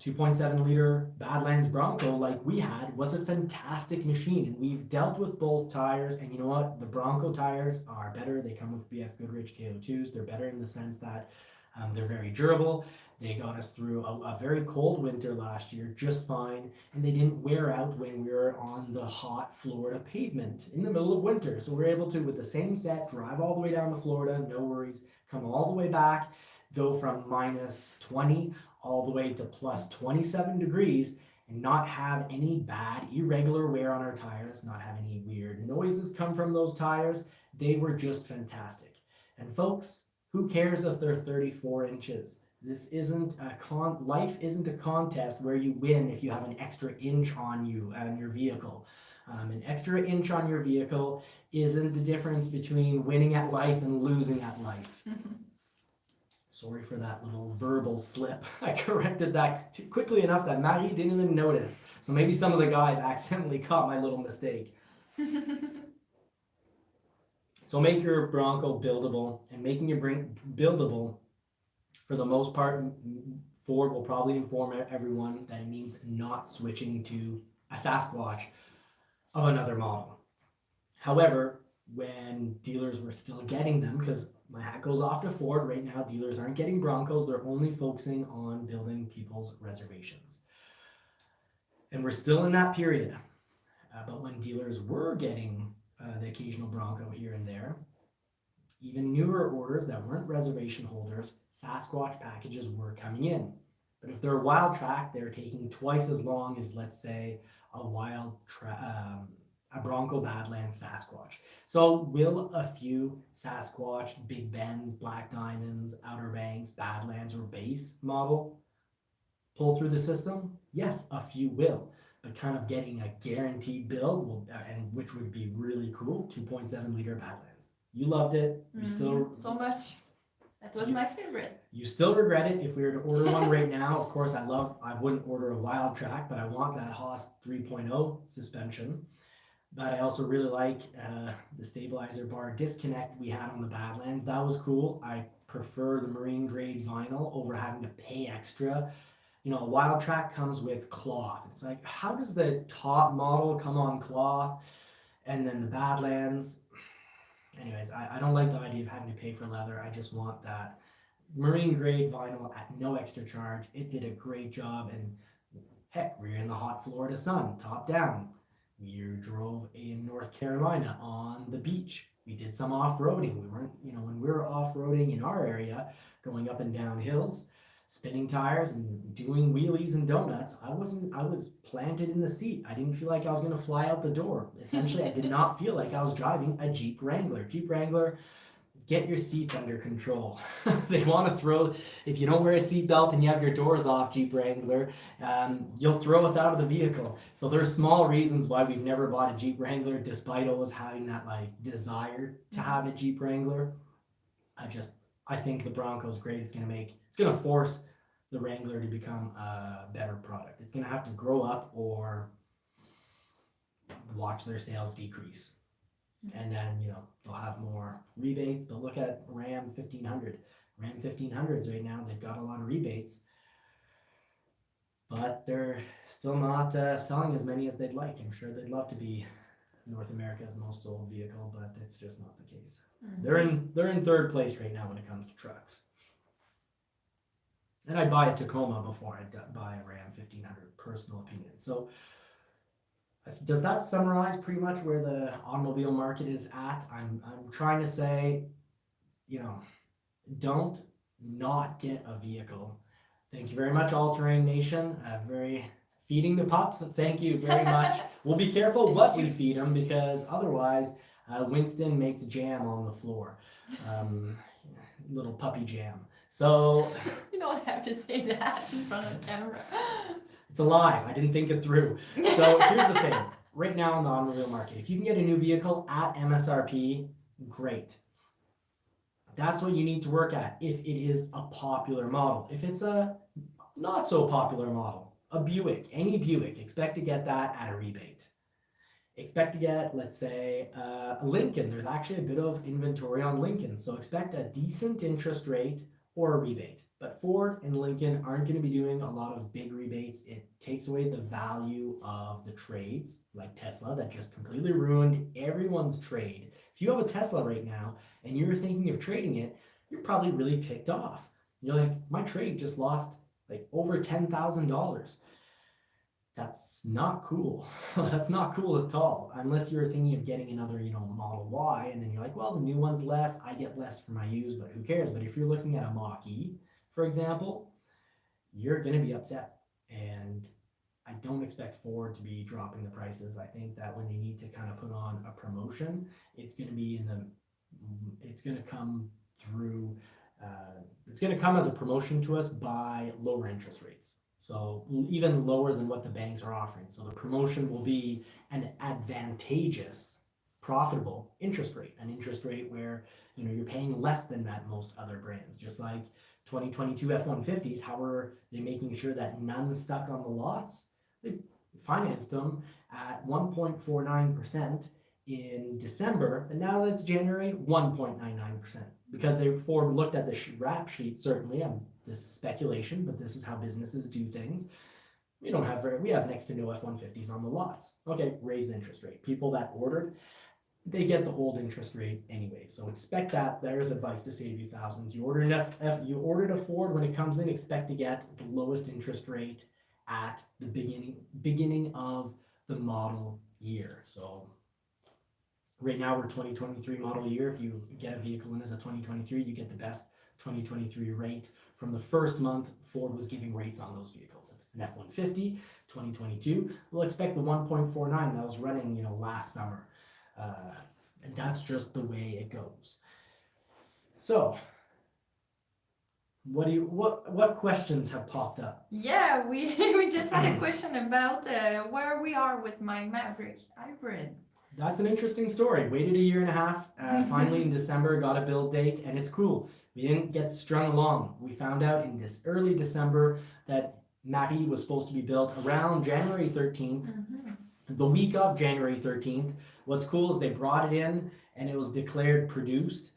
2.7 liter Badlands Bronco like we had was a fantastic machine, and we've dealt with both tires, and you know what, the Bronco tires are better. They come with BF Goodrich KO2s. They're better in the sense that they're very durable. They got us through a very cold winter last year just fine, and they didn't wear out when we were on the hot Florida pavement in the middle of winter. So we're able to, with the same set, drive all the way down to Florida, no worries, come all the way back, go from minus 20 all the way to plus 27 degrees, and not have any bad irregular wear on our tires, not have any weird noises come from those tires. They were just fantastic. And folks, who cares if they're 34 inches? This isn't life isn't a contest where you win if you have an extra inch on your vehicle. An extra inch on your vehicle isn't the difference between winning at life and losing at life. Sorry for that little verbal slip. I corrected that too quickly enough that Marie didn't even notice. So maybe some of the guys accidentally caught my little mistake. So make your Bronco buildable, and making your buildable, for the most part, Ford will probably inform everyone that it means not switching to a Sasquatch of another model. However, when dealers were still getting them, because my hat goes off to Ford, right now dealers aren't getting Broncos, they're only focusing on building people's reservations. And we're still in that period. But when dealers were getting the occasional Bronco here and there, even newer orders that weren't reservation holders, Sasquatch packages were coming in. But if they're a wild track, they're taking twice as long as, let's say, a Bronco Badlands Sasquatch. So will a few Sasquatch, Big Bends, Black Diamonds, Outer Banks, Badlands, or base model pull through the system? Yes, a few will. But kind of getting a guaranteed build, and which would be really cool, 2.7 liter Badlands. You loved it. You still so much. That was my favorite. You still regret it. If we were to order one right now, of course, I wouldn't order a wild track, but I want that Haas 3.0 suspension. But I also really like the stabilizer bar disconnect we had on the Badlands. That was cool. I prefer the marine grade vinyl over having to pay extra. A wild track comes with cloth. It's like, how does the top model come on cloth? And then the Badlands, anyways, I don't like the idea of having to pay for leather. I just want that marine grade vinyl at no extra charge. It did a great job, and heck, we're in the hot Florida sun, top down. We drove in North Carolina on the beach. We did some off-roading. We weren't, when we were off-roading in our area, going up and down hills, spinning tires and doing wheelies and donuts, I was planted in the seat. I didn't feel like I was going to fly out the door. Essentially, I did not feel like I was driving a Jeep Wrangler. Jeep Wrangler, get your seats under control. They want to throw, if you don't wear a seatbelt and you have your doors off, Jeep Wrangler, you'll throw us out of the vehicle. So there's small reasons why we've never bought a Jeep Wrangler, despite always having that like desire to have a Jeep Wrangler. I think the Bronco is great. It's gonna force the Wrangler to become a better product. It's gonna have to grow up or watch their sales decrease. And then, they'll have more rebates. They'll look at Ram 1500. Ram 1500s right now, they've got a lot of rebates, but they're still not selling as many as they'd like. I'm sure they'd love to be North America's most sold vehicle, but it's just not the case. They're in third place right now when it comes to trucks. And I'd buy a Tacoma before I'd buy a Ram 1500, personal opinion. So does that summarize pretty much where the automobile market is at? I'm trying to say, don't not get a vehicle. Thank you very much, All Terrain Nation. Very feeding the pups. Thank you very much. We'll be careful what we feed them, because otherwise Winston makes jam on the floor. Little puppy jam. So You don't have to say that in front of the camera. it's alive. I didn't think it through. So here's the thing. Right now in the automobile market, if you can get a new vehicle at MSRP, great. That's what you need to work at if it is a popular model. If it's a not so popular model, a Buick, any Buick, expect to get that at a rebate. Expect to get, let's say, a Lincoln. There's actually a bit of inventory on Lincoln, so expect a decent interest rate or a rebate. But Ford and Lincoln aren't going to be doing a lot of big rebates. It takes away the value of the trades, like Tesla, that just completely ruined everyone's trade. If you have a Tesla right now and you're thinking of trading it, you're probably really ticked off. You're like, my trade just lost like over $10,000. That's not cool. That's not cool at all. Unless you're thinking of getting another, Model Y, and then you're like, well, the new one's less. I get less for my used, but who cares? But if you're looking at a Mach-E, for example, you're going to be upset. And I don't expect Ford to be dropping the prices. I think that when they need to kind of put on a promotion, it's going to come through, it's going to come as a promotion to us by lower interest rates. So even lower than what the banks are offering. So the promotion will be an advantageous, profitable interest rate, an interest rate where you're paying less than that most other brands. Just like 2022 F-150s, how are they making sure that none stuck on the lots? They financed them at 1.49% in December, and now that's January, 1.99%. Because Ford looked at the rap sheet, certainly, this is speculation, but this is how businesses do things. We have next to no F-150s on the lots. Okay, raise the interest rate. People that ordered, they get the old interest rate anyway. So expect that. There's advice to save you thousands. You ordered a Ford, when it comes in, expect to get the lowest interest rate at the beginning of the model year. So right now we're 2023 model year. If you get a vehicle in as a 2023, you get the best 2023 rate. From the first month, Ford was giving rates on those vehicles. If it's an F-150, 2022, we'll expect the 1.49 that was running, last summer. And that's just the way it goes. So, what questions have popped up? Yeah, we just had a question about where we are with my Maverick hybrid. That's an interesting story. Waited a year and a half. Finally in December, got a build date, and it's cool. We didn't get strung along. We found out in this early December that Maddie was supposed to be built around January 13th. The week of January 13th. What's cool is they brought it in and it was declared produced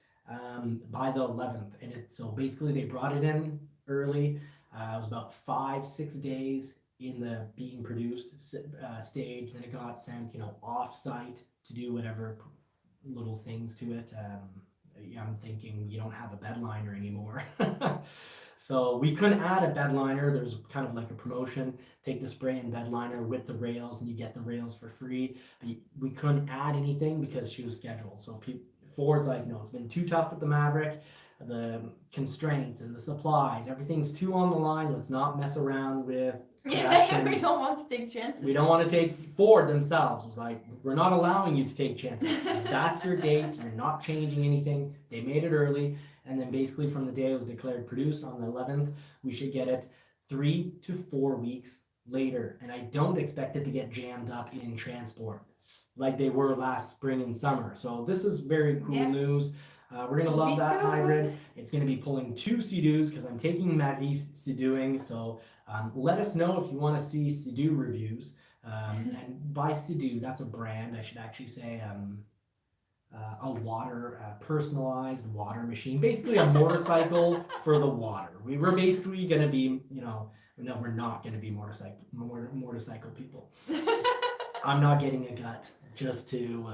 by the 11th. So basically they brought it in early. It was about 5-6 days in the being produced stage. Then it got sent, off-site to do whatever little things to it. I'm thinking you don't have a bed liner anymore. So we couldn't add a bed liner. There's kind of like a promotion. Take the spray and bed liner with the rails and you get the rails for free. But we couldn't add anything because she was scheduled. So Ford's like, no, it's been too tough with the Maverick. The constraints and the supplies, everything's too on the line. Let's not mess around with production. We don't want to take chances. We don't want to take. Ford themselves was like, we're not allowing you to take chances. That's your date. You're not changing anything. They made it early, and then basically from the day it was declared produced on the 11th, we should get it 3 to 4 weeks later. And I don't expect it to get jammed up in transport like they were last spring and summer. So this is very cool news. We're gonna love that hybrid. It's gonna be pulling 2 Sea-Doos because I'm taking Mavis Sea-Dooing. So let us know if you want to see Sea-Doo reviews. And by Sea-Doo, that's a brand. I should actually say a water, personalized water machine. Basically a motorcycle for the water. We were basically gonna be, no, we're not gonna be motorcycle people. I'm not getting a gut just to.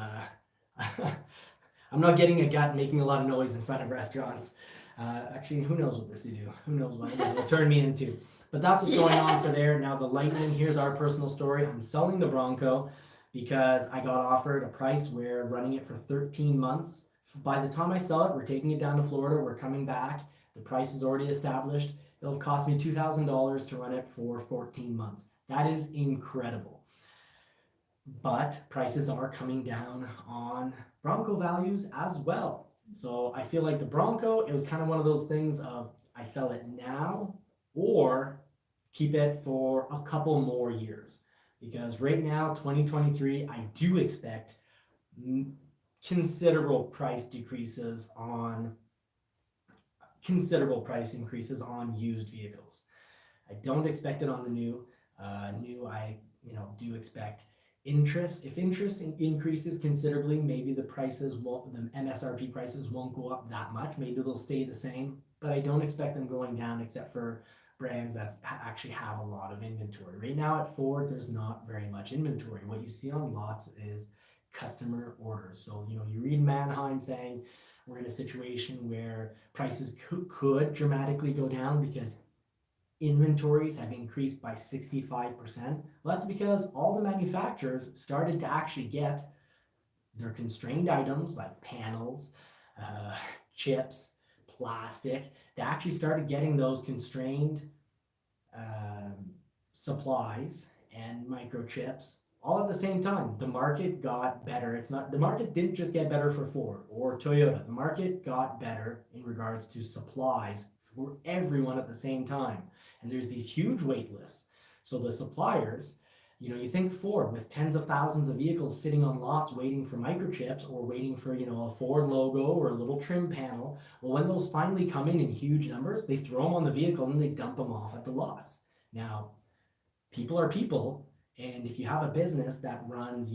I'm not getting a gut making a lot of noise in front of restaurants. Actually, who knows what this will do? Who knows what it will turn me into? But that's what's going on for there. Now the Lightning, here's our personal story. I'm selling the Bronco because I got offered a price where running it for 13 months. By the time I sell it, we're taking it down to Florida. We're coming back. The price is already established. It'll cost me $2,000 to run it for 14 months. That is incredible. But prices are coming down on Bronco values as well. So I feel like the Bronco, it was kind of one of those things of I sell it now or keep it for a couple more years. Because right now, 2023, I do expect considerable price increases on used vehicles. I don't expect it on the new. I do expect interest. If interest increases considerably, maybe the MSRP prices won't go up that much. Maybe they'll stay the same, but I don't expect them going down except for brands that actually have a lot of inventory. Right now at Ford, there's not very much inventory. What you see on lots is customer orders. So, you read Manheim saying we're in a situation where prices could dramatically go down because inventories have increased by 65%. Well, that's because all the manufacturers started to actually get their constrained items like panels, chips, plastic. They actually started getting those constrained supplies and microchips all at the same time. The market got better. The market didn't just get better for Ford or Toyota. The market got better in regards to supplies for everyone at the same time. And there's these huge wait lists. So the suppliers, you think Ford with tens of thousands of vehicles sitting on lots waiting for microchips or waiting for, a Ford logo or a little trim panel. Well, when those finally come in huge numbers, they throw them on the vehicle and they dump them off at the lots. Now, people are people. And if you have a business that runs,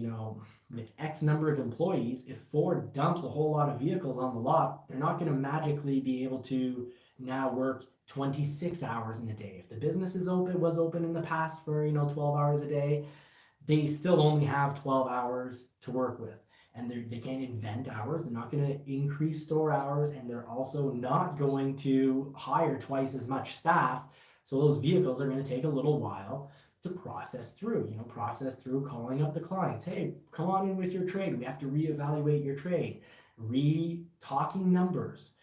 with X number of employees, if Ford dumps a whole lot of vehicles on the lot, they're not going to magically be able to now work 26 hours in a day. If the business was open in the past for 12 hours a day, they still only have 12 hours to work with, and they can't invent hours. They're not going to increase store hours, and they're also not going to hire twice as much staff. So those vehicles are going to take a little while to process through calling up the clients. Hey, come on in with your trade. We have to reevaluate your trade, talking numbers,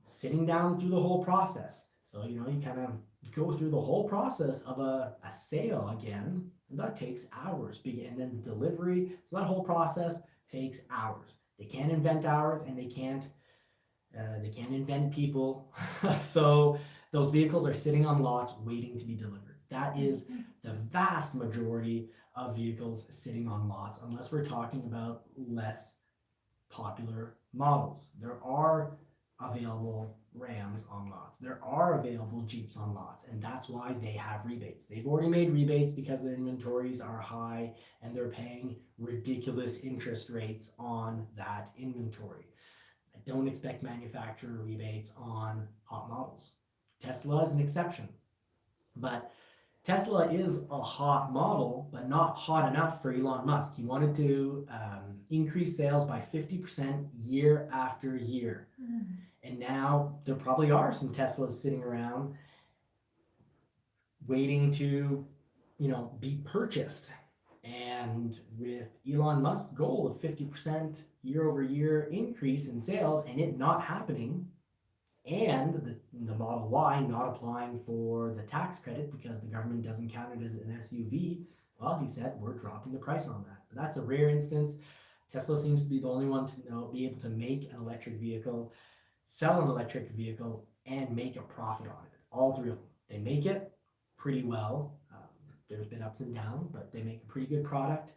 sitting down through the whole process. So, you kind of go through the whole process of a sale again, and that takes hours. And then the delivery, so that whole process takes hours. They can't invent hours, and they can't invent people. So those vehicles are sitting on lots waiting to be delivered. That is the vast majority of vehicles sitting on lots, unless we're talking about less popular models. There are available Rams on lots. There are available Jeeps on lots, and that's why they have rebates. They've already made rebates because their inventories are high and they're paying ridiculous interest rates on that inventory. I don't expect manufacturer rebates on hot models. Tesla is an exception, but Tesla is a hot model, but not hot enough for Elon Musk. He wanted to increase sales by 50% year after year. And now there probably are some Teslas sitting around waiting to, be purchased. And with Elon Musk's goal of 50% year over year increase in sales and it not happening, and the Model Y not applying for the tax credit because the government doesn't count it as an SUV. Well, he said, we're dropping the price on that. But that's a rare instance. Tesla seems to be the only one to be able to make an electric vehicle, sell an electric vehicle, and make a profit on it. All three of them. They make it pretty well. There's been ups and downs, but they make a pretty good product.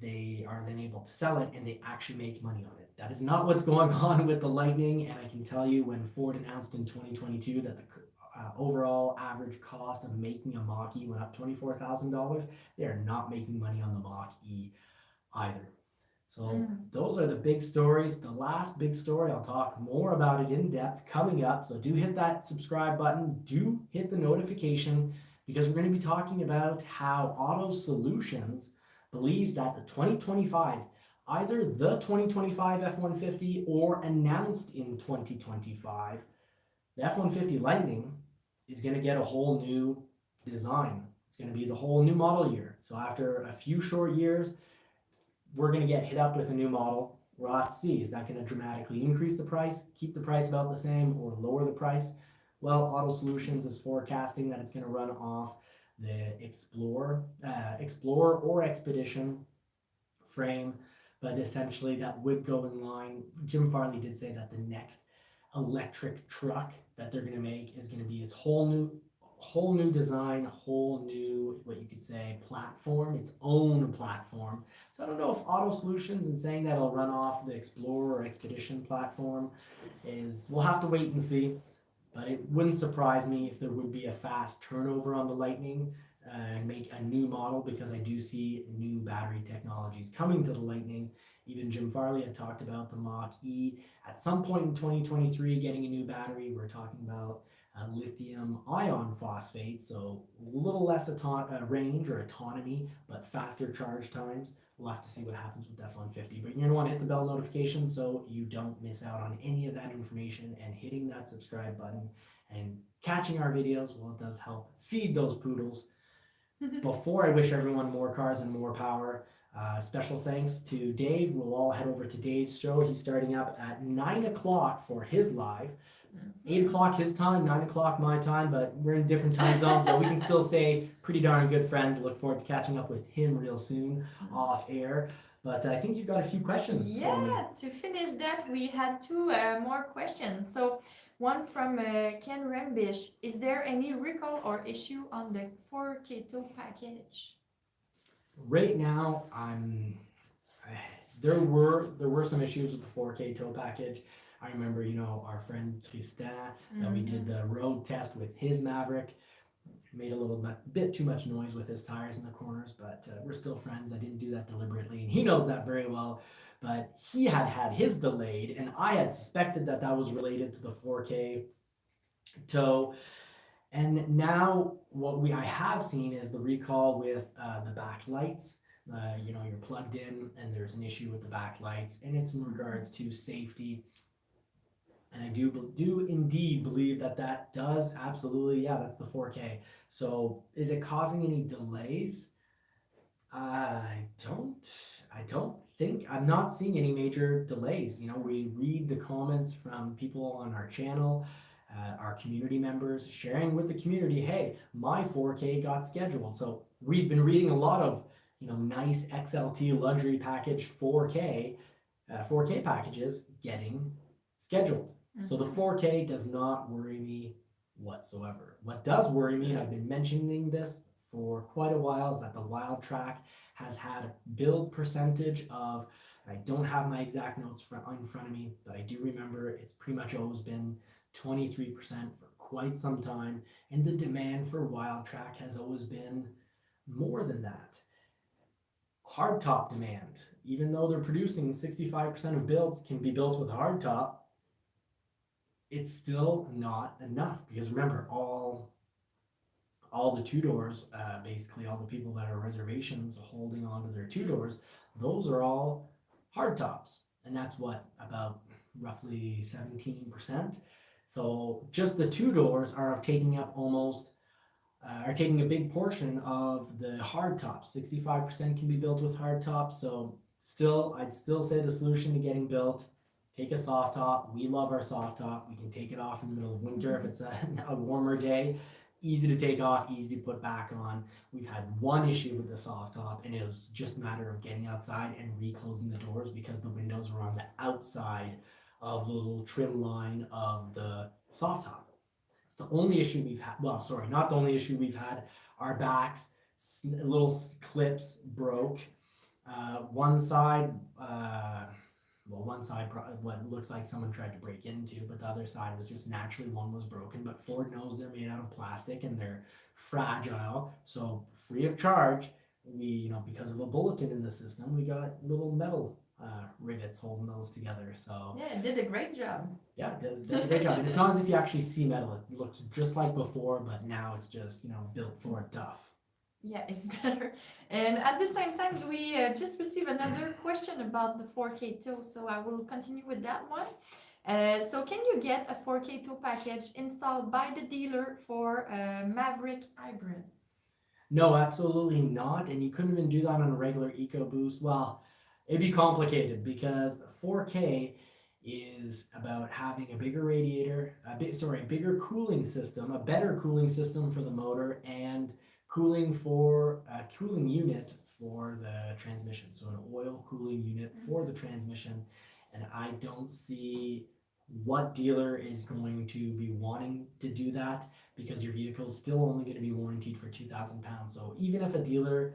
They are then able to sell it, and they actually make money on it. That is not what's going on with the Lightning, and I can tell you when Ford announced in 2022 that the overall average cost of making a Mach-E went up $24,000, they are not making money on the Mach-E either. So those are the big stories. The last big story, I'll talk more about it in depth coming up. So do hit that subscribe button. Do hit the notification because we're going to be talking about how Auto Solutions believes that the 2025, either the 2025 F-150 or announced in 2025, the F-150 Lightning is going to get a whole new design. It's going to be the whole new model year. So after a few short years, we're going to get hit up with a new model. We'll have to see, is that going to dramatically increase the price, keep the price about the same, or lower the price? Well, Auto Solutions is forecasting that it's going to run off the Explorer or Expedition frame, but essentially that would go in line. Jim Farley did say that the next electric truck that they're going to make is going to be its whole new design, whole new, what you could say, platform, its own platform. So I don't know if Auto Solutions and saying that it'll run off the Explorer or Expedition platform we'll have to wait and see. But it wouldn't surprise me if there would be a fast turnover on the Lightning and make a new model, because I do see new battery technologies coming to the Lightning. Even Jim Farley had talked about the Mach-E at some point in 2023 getting a new battery. We're talking about lithium ion phosphate, so a little less range or autonomy, but faster charge times. We'll have to see what happens with F-150, but you're going to want to hit the bell notification so you don't miss out on any of that information, and hitting that subscribe button and catching our videos, well, it does help feed those poodles. Before I wish everyone more cars and more power, special thanks to Dave. We'll all head over to Dave's show. He's starting up at 9 o'clock for his live. 8 o'clock his time, 9 o'clock my time, but we're in different time zones, but we can still stay pretty darn good friends. Look forward to catching up with him real soon off air. But I think you've got a few questions for me. Yeah, to finish that, we had two more questions. So one from Ken Rembish. Is there any recall or issue on the 4K tow package? Right now, there were some issues with the 4K tow package. I remember, our friend Tristan, that we did the road test with his Maverick. Made a bit too much noise with his tires in the corners, but we're still friends. I didn't do that deliberately, and he knows that very well. But he had his delayed, and I had suspected that was related to the 4K tow. And now what I have seen is the recall with the back lights. You're plugged in, and there's an issue with the back lights, and it's in regards to safety. And I do indeed believe that does absolutely, that's the 4K. So is it causing any delays? I don't think, I'm not seeing any major delays. We read the comments from people on our channel, our community members sharing with the community, hey, my 4K got scheduled. So we've been reading a lot of, nice XLT luxury package 4K packages getting scheduled. So the 4K does not worry me whatsoever. What does worry me, and I've been mentioning this for quite a while, is that the Wild Track has had a build percentage of, I don't have my exact notes in front of me, but I do remember it's pretty much always been 23% for quite some time, and the demand for Wild Track has always been more than that. Hardtop demand, even though they're producing 65% of builds can be built with hardtop, it's still not enough, because remember, all the two doors, basically all the people that are reservations holding on to their two doors, those are all hard tops, and that's what, about roughly 17%. So just the two doors are taking up are taking a big portion of the hard tops. 65% can be built with hard tops. So I'd still say the solution to getting built take a soft top. We love our soft top. We can take it off in the middle of winter if it's a warmer day. Easy to take off, easy to put back on. We've had one issue with the soft top, and it was just a matter of getting outside and reclosing the doors because the windows were on the outside of the little trim line of the soft top. It's the only issue we've had. Well, sorry, not the only issue we've had. Our backs, little clips broke. One side, one side, what looks like someone tried to break into, but the other side was just naturally one was broken. But Ford knows they're made out of plastic and they're fragile. So free of charge, because of a bulletin in the system, we got little metal rivets holding those together. So Yeah, it did a great job. yeah, it does a great job. And it's not as if you actually see metal. It looks just like before, but now it's just built for tough. Yeah, it's better. And at the same time, we just received another question about the 4K tow, so I will continue with that one. So can you get a 4K tow package installed by the dealer for a Maverick hybrid? No, absolutely not. And you couldn't even do that on a regular EcoBoost. Well, it'd be complicated because 4K is about having a bigger radiator, a bigger cooling system, a better cooling system for the motor, and cooling for a cooling unit for the transmission. So an oil cooling unit for the transmission. And I don't see what dealer is going to be wanting to do that because your vehicle is still only going to be warranted for 2,000 pounds. So even if a dealer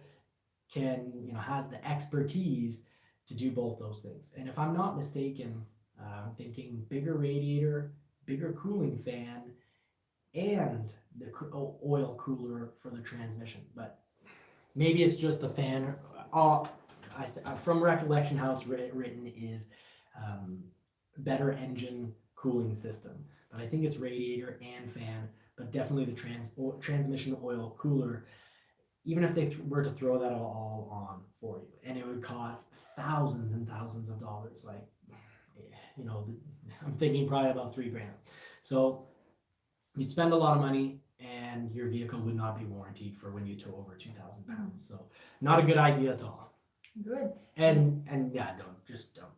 has the expertise to do both those things, and if I'm not mistaken, I'm thinking bigger radiator, bigger cooling fan, and the oil cooler for the transmission. But maybe it's just the fan. From recollection, how it's written is better engine cooling system. But I think it's radiator and fan, but definitely the transmission oil cooler, even if they were to throw that all on for you. And it would cost thousands and thousands of dollars. I'm thinking probably about $3,000. So you'd spend a lot of money and your vehicle would not be warranted for when you tow over 2,000 pounds. So not a good idea at all. Good. And yeah, don't. Just don't.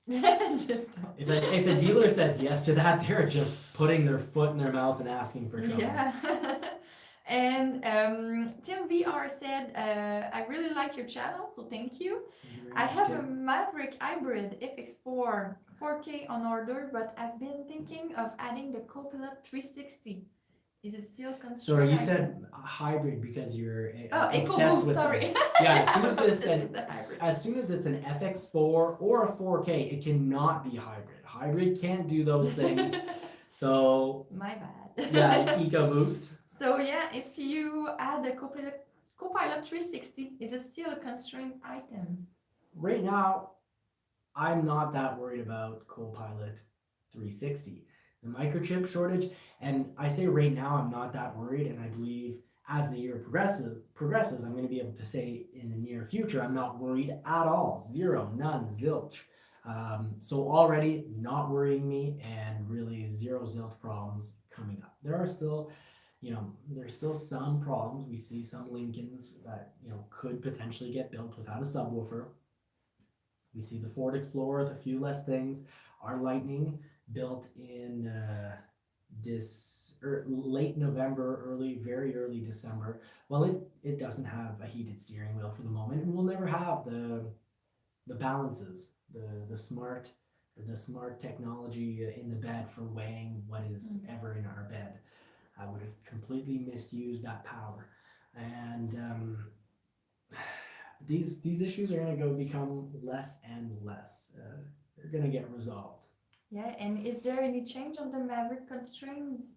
If a dealer says yes to that, they're just putting their foot in their mouth and asking for trouble. Yeah. And Tim VR said, I really like your channel, so thank you. I have a Maverick hybrid FX4 4K on order, but I've been thinking of adding the Copilot 360. Is it still considered? Sorry, you said hybrid because you're obsessed EcoBoost, with sorry. Yeah, as soon as it's an FX4 or a 4K, it cannot be hybrid. Hybrid can't do those things. So my bad. Yeah, EcoBoost. So yeah, if you add the Copilot 360, is it still a constrained item? Right now, I'm not that worried about Copilot 360. The microchip shortage, and I say right now I'm not that worried, and I believe as the year progresses, I'm going to be able to say in the near future I'm not worried at all. Zero, none, zilch. So already not worrying me, and really zero zilch problems coming up. There are still, there's still some problems. We see some Lincolns that could potentially get built without a subwoofer. We see the Ford Explorer with a few less things. Our Lightning built in late November, very early December. Well, it doesn't have a heated steering wheel for the moment, and we'll never have the balances, the smart technology in the bed for weighing what is ever in our bed. I would have completely misused that power, and these issues are going to become less and less. They're going to get resolved. Yeah, and is there any change on the Maverick constraints? Is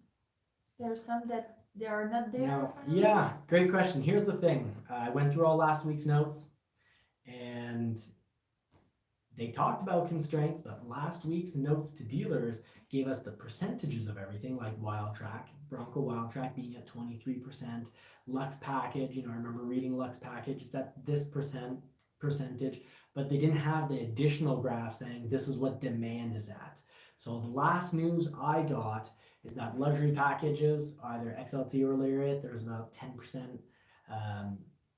there some that they are not there? Now, yeah, great question. Here's the thing. I went through all last week's notes, and they talked about constraints, but last week's notes to dealers gave us the percentages of everything, like Wildtrak, Bronco Wildtrak being at 23%, Lux Package, I remember reading Lux Package, it's at this percentage, but they didn't have the additional graph saying this is what demand is at. So the last news I got is that luxury packages, either XLT or Lariat, there's about 10%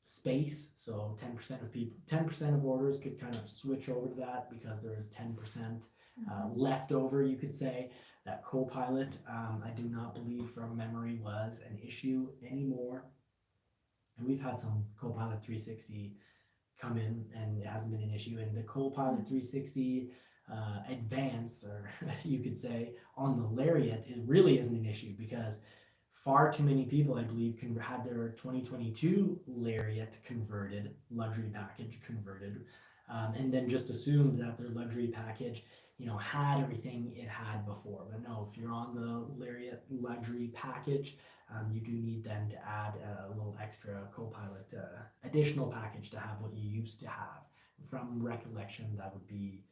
space. So 10% of orders could kind of switch over to that because there is 10% leftover, you could say. That co-pilot, I do not believe from memory was an issue anymore. And we've had some co-pilot 360 come in and it hasn't been an issue. And the co-pilot 360 advance, or you could say, on the Lariat, it really isn't an issue because far too many people, I believe, had their 2022 Lariat converted, luxury package converted, and then just assumed that their luxury package, had everything it had before. But no, if you're on the Lariat luxury package, you do need then to add a little extra co-pilot additional package to have what you used to have. From recollection, that would be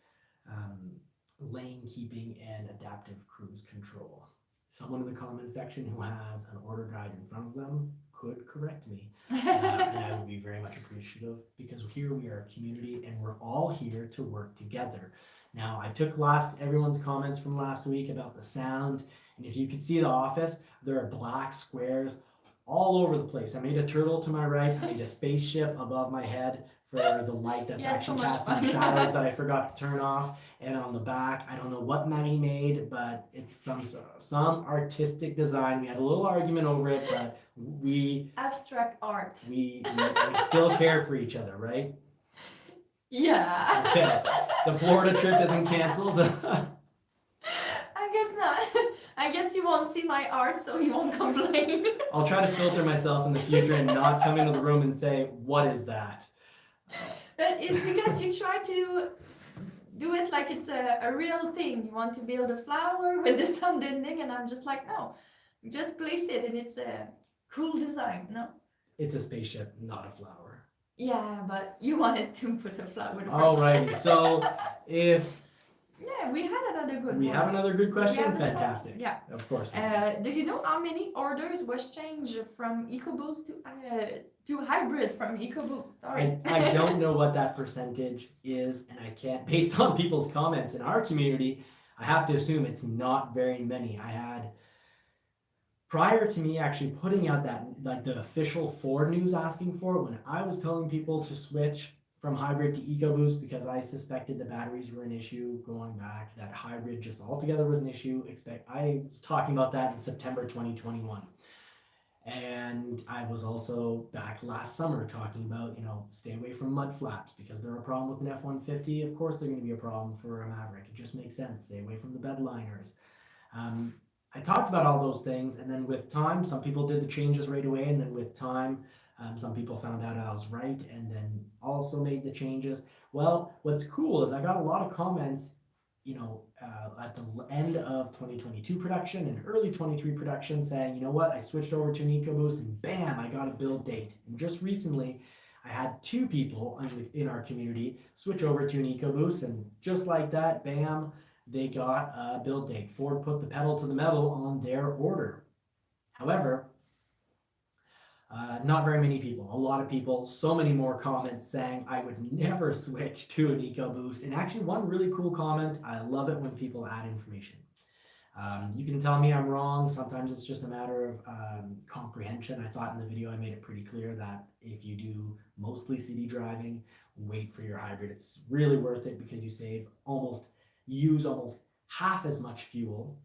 lane keeping and adaptive cruise control. Someone in the comment section who has an order guide in front of them could correct me. And I would be very much appreciative because here we are a community and we're all here to work together. Now, I took everyone's comments from last week about the sound, and if you could see the office, there are black squares all over the place. I made a turtle to my right, I made a spaceship above my head for the light that's actually casting shadows that I forgot to turn off, and on the back, I don't know what Maggie made, but it's some artistic design. We had a little argument over it, but abstract art. We still care for each other, right? Yeah. Okay. The Florida trip isn't canceled. I guess not. I guess you won't see my art, so you won't complain. I'll try to filter myself in the future and not come into the room and say, "What is that?" But it's because you try to do it like it's a real thing. You want to build a flower with the sun ending, and I'm just like, no, just place it, and it's a cool design. No. It's a spaceship, not a flower. Yeah, but you wanted to put a flower. Alrighty, so if we had another good we one. have another good question, fantastic. Yeah, of course. Do you know how many orders was changed from EcoBoost to hybrid from EcoBoost? Sorry, I don't know what that percentage is, and I can't, based on people's comments in our community, I have to assume it's not very many. I had, prior to me actually putting out that, like the official Ford news asking for it, when I was telling people to switch from hybrid to EcoBoost because I suspected the batteries were an issue going back, that hybrid just altogether was an issue. I was talking about that in September 2021. And I was also back last summer talking about, stay away from mud flaps because they're a problem with an F-150. Of course, they're going to be a problem for a Maverick. It just makes sense. Stay away from the bed liners. I talked about all those things, and then with time, some people did the changes right away, and then with time, some people found out I was right, and then also made the changes. Well, what's cool is I got a lot of comments, at the end of 2022 production and early 23 production saying, you know what, I switched over to an EcoBoost, and bam, I got a build date. And just recently, I had 2 people in our community switch over to an EcoBoost, and just like that, bam, they got a build date. Ford put the pedal to the metal on their order. However, not very many people, a lot of people, so many more comments saying I would never switch to an EcoBoost. And actually one really cool comment, I love it when people add information. You can tell me I'm wrong. Sometimes it's just a matter of comprehension. I thought in the video I made it pretty clear that if you do mostly city driving, wait for your hybrid. It's really worth it because you use almost half as much fuel.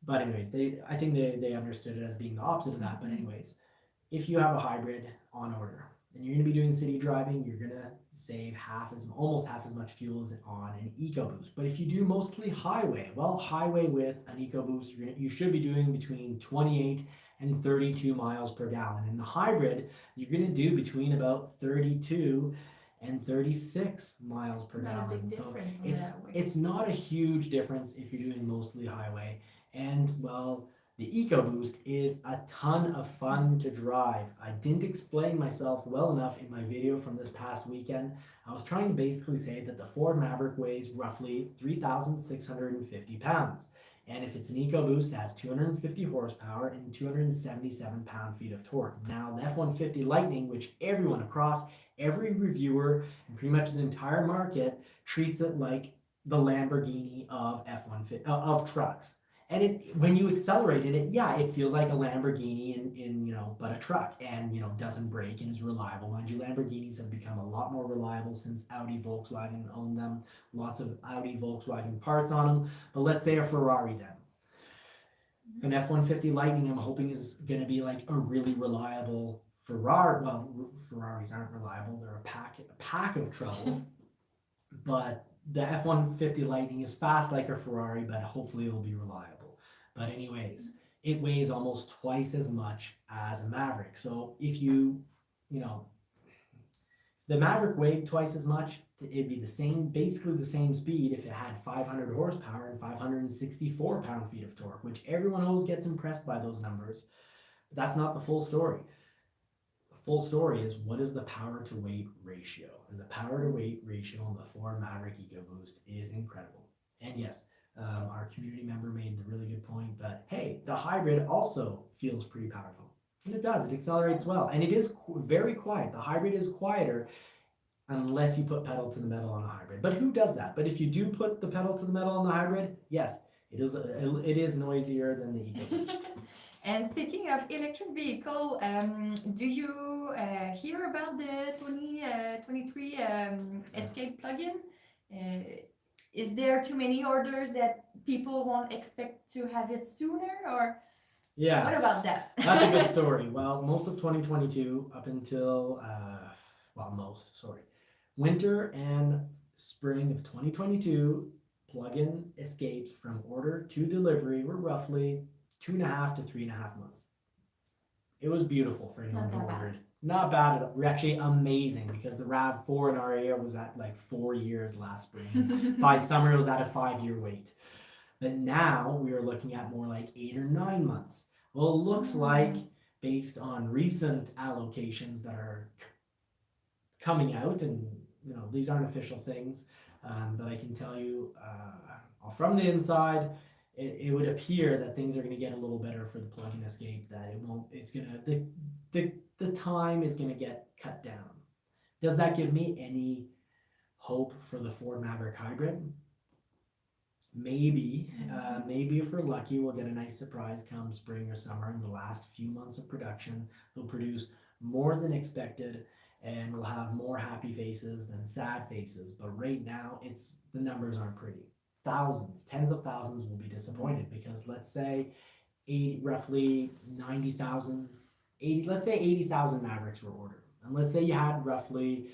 But anyways, I think they understood it as being the opposite of that. But anyways, if you have a hybrid on order and you're going to be doing city driving, you're going to save almost half as much fuel as on an EcoBoost. But if you do mostly highway, highway with an EcoBoost, you should be doing between 28 and 32 miles per gallon. In the hybrid, you're going to do between about 32 and 36 miles per gallon. So it's not a huge difference if you're doing mostly highway. And well, the EcoBoost is a ton of fun to drive. I didn't explain myself well enough in my video from this past weekend. I was trying to basically say that the Ford Maverick weighs roughly 3,650 pounds. And if it's an EcoBoost, it has 250 horsepower and 277 pound-feet of torque. Now, the F-150 Lightning, which everyone across every reviewer and pretty much the entire market treats it like the Lamborghini of trucks. And when you accelerated it, yeah, it feels like a Lamborghini but a truck, and doesn't break and is reliable. Mind you, Lamborghinis have become a lot more reliable since Audi, Volkswagen owned them. Lots of Audi, Volkswagen parts on them. But let's say a Ferrari then. An F-150 Lightning, I'm hoping, is going to be like a really reliable Ferrari. Well, Ferraris aren't reliable; they're a pack of trouble. But the F-150 Lightning is fast like a Ferrari, but hopefully it'll be reliable. But anyways, it weighs almost twice as much as a Maverick. So if the Maverick weighed twice as much, it'd be basically the same speed if it had 500 horsepower and 564 pound-feet of torque, which everyone always gets impressed by those numbers. But that's not the full story. The full story is, what is the power-to-weight ratio? And the power-to-weight ratio on the Ford Maverick EcoBoost is incredible. And yes, our community member made the really good point, but hey, the hybrid also feels pretty powerful. And it does. It accelerates well. And it is very quiet. The hybrid is quieter unless you put pedal to the metal on a hybrid. But who does that? But if you do put the pedal to the metal on the hybrid, yes, it is noisier than the EcoBoost. And speaking of electric vehicle, do you hear about the 2023 Escape plugin? Is there too many orders that people won't expect to have it sooner, or yeah, what about that? That's a good story. Well, most of 2022 up until winter and spring of 2022, plug-in escapes from order to delivery were roughly 2.5 to 3.5 months. It was beautiful for anyone who ordered. Not bad at all. We're actually amazing, because the RAV4 in our area was at like 4 years last spring. By summer, it was at a 5-year wait. But now we are looking at more like 8 or 9 months. Well, it looks like, based on recent allocations that are coming out, and these aren't official things, but I can tell you from the inside, it would appear that things are going to get a little better for the plug-in escape. That the time is going to get cut down. Does that give me any hope for the Ford Maverick hybrid? Maybe if we're lucky, we'll get a nice surprise come spring or summer. In the last few months of production, they'll produce more than expected, and we'll have more happy faces than sad faces. But right now, the numbers aren't pretty. Tens of thousands will be disappointed, because let's say roughly 80,000 Mavericks were ordered, and let's say you had roughly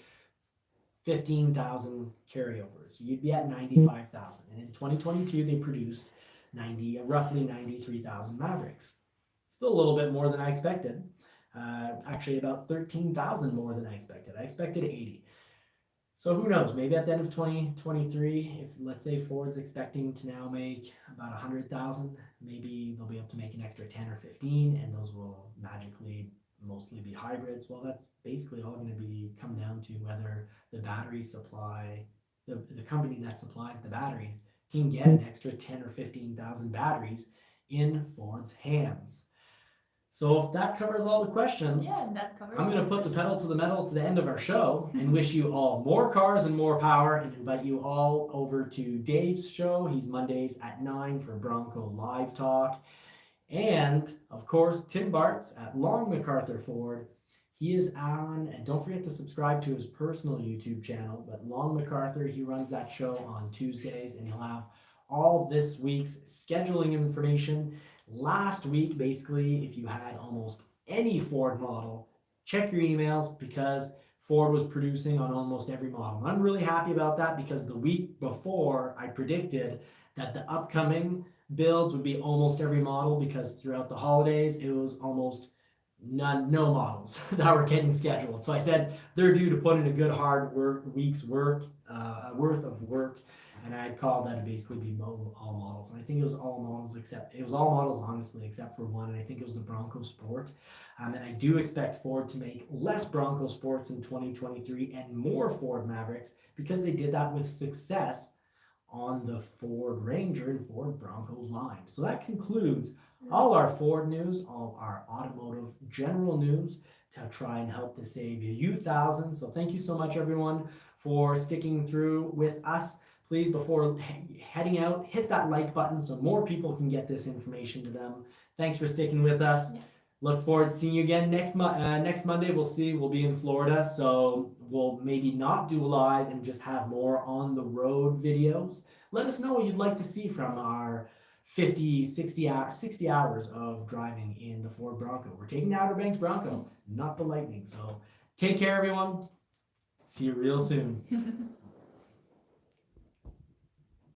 15,000 carryovers, you'd be at 95,000. And in 2022, they produced roughly 93,000 Mavericks. Still a little bit more than I expected. Actually, about 13,000 more than I expected. I expected 80. So who knows? Maybe at the end of 2023, if let's say Ford's expecting to now make about 100,000, maybe they'll be able to make an extra 10 or 15, and those will magically mostly be hybrids. Well, that's basically all going to come down to whether the battery supply, the company that supplies the batteries, can get an extra 10 or 15,000 batteries in Ford's hands. So if that covers all the questions, that covers. I'm going to put the pedal to the metal to the end of our show and wish you all more cars and more power, and invite you all over to Dave's show. He's Mondays at 9 for Bronco Live Talk. And, of course, Tim Bart's at Long MacArthur Ford. He is on, and don't forget to subscribe to his personal YouTube channel, but Long MacArthur, he runs that show on Tuesdays, and he'll have all this week's scheduling information. Last week, basically, if you had almost any Ford model, check your emails, because Ford was producing on almost every model. I'm really happy about that, because the week before, I predicted that the upcoming builds would be almost every model, because throughout the holidays, it was almost no models that were getting scheduled. So I said they're due to put in a good hard week's worth of work. And I called that to basically be all models. And I think it was all models honestly, except for one. And I think it was the Bronco Sport. And I do expect Ford to make less Bronco Sports in 2023 and more Ford Mavericks, because they did that with success on the Ford Ranger and Ford Bronco line. So that concludes all our Ford news, all our automotive general news, to try and help to save you thousands. So thank you so much, everyone, for sticking through with us please, before heading out, hit that like button so more people can get this information to them. Thanks for sticking with us. Yeah. Look forward to seeing you again next Monday. We'll be in Florida, so we'll maybe not do live and just have more on the road videos. Let us know what you'd like to see from our 60 hours of driving in the Ford Bronco. We're taking the Outer Banks Bronco, not the Lightning. So take care, everyone. See you real soon.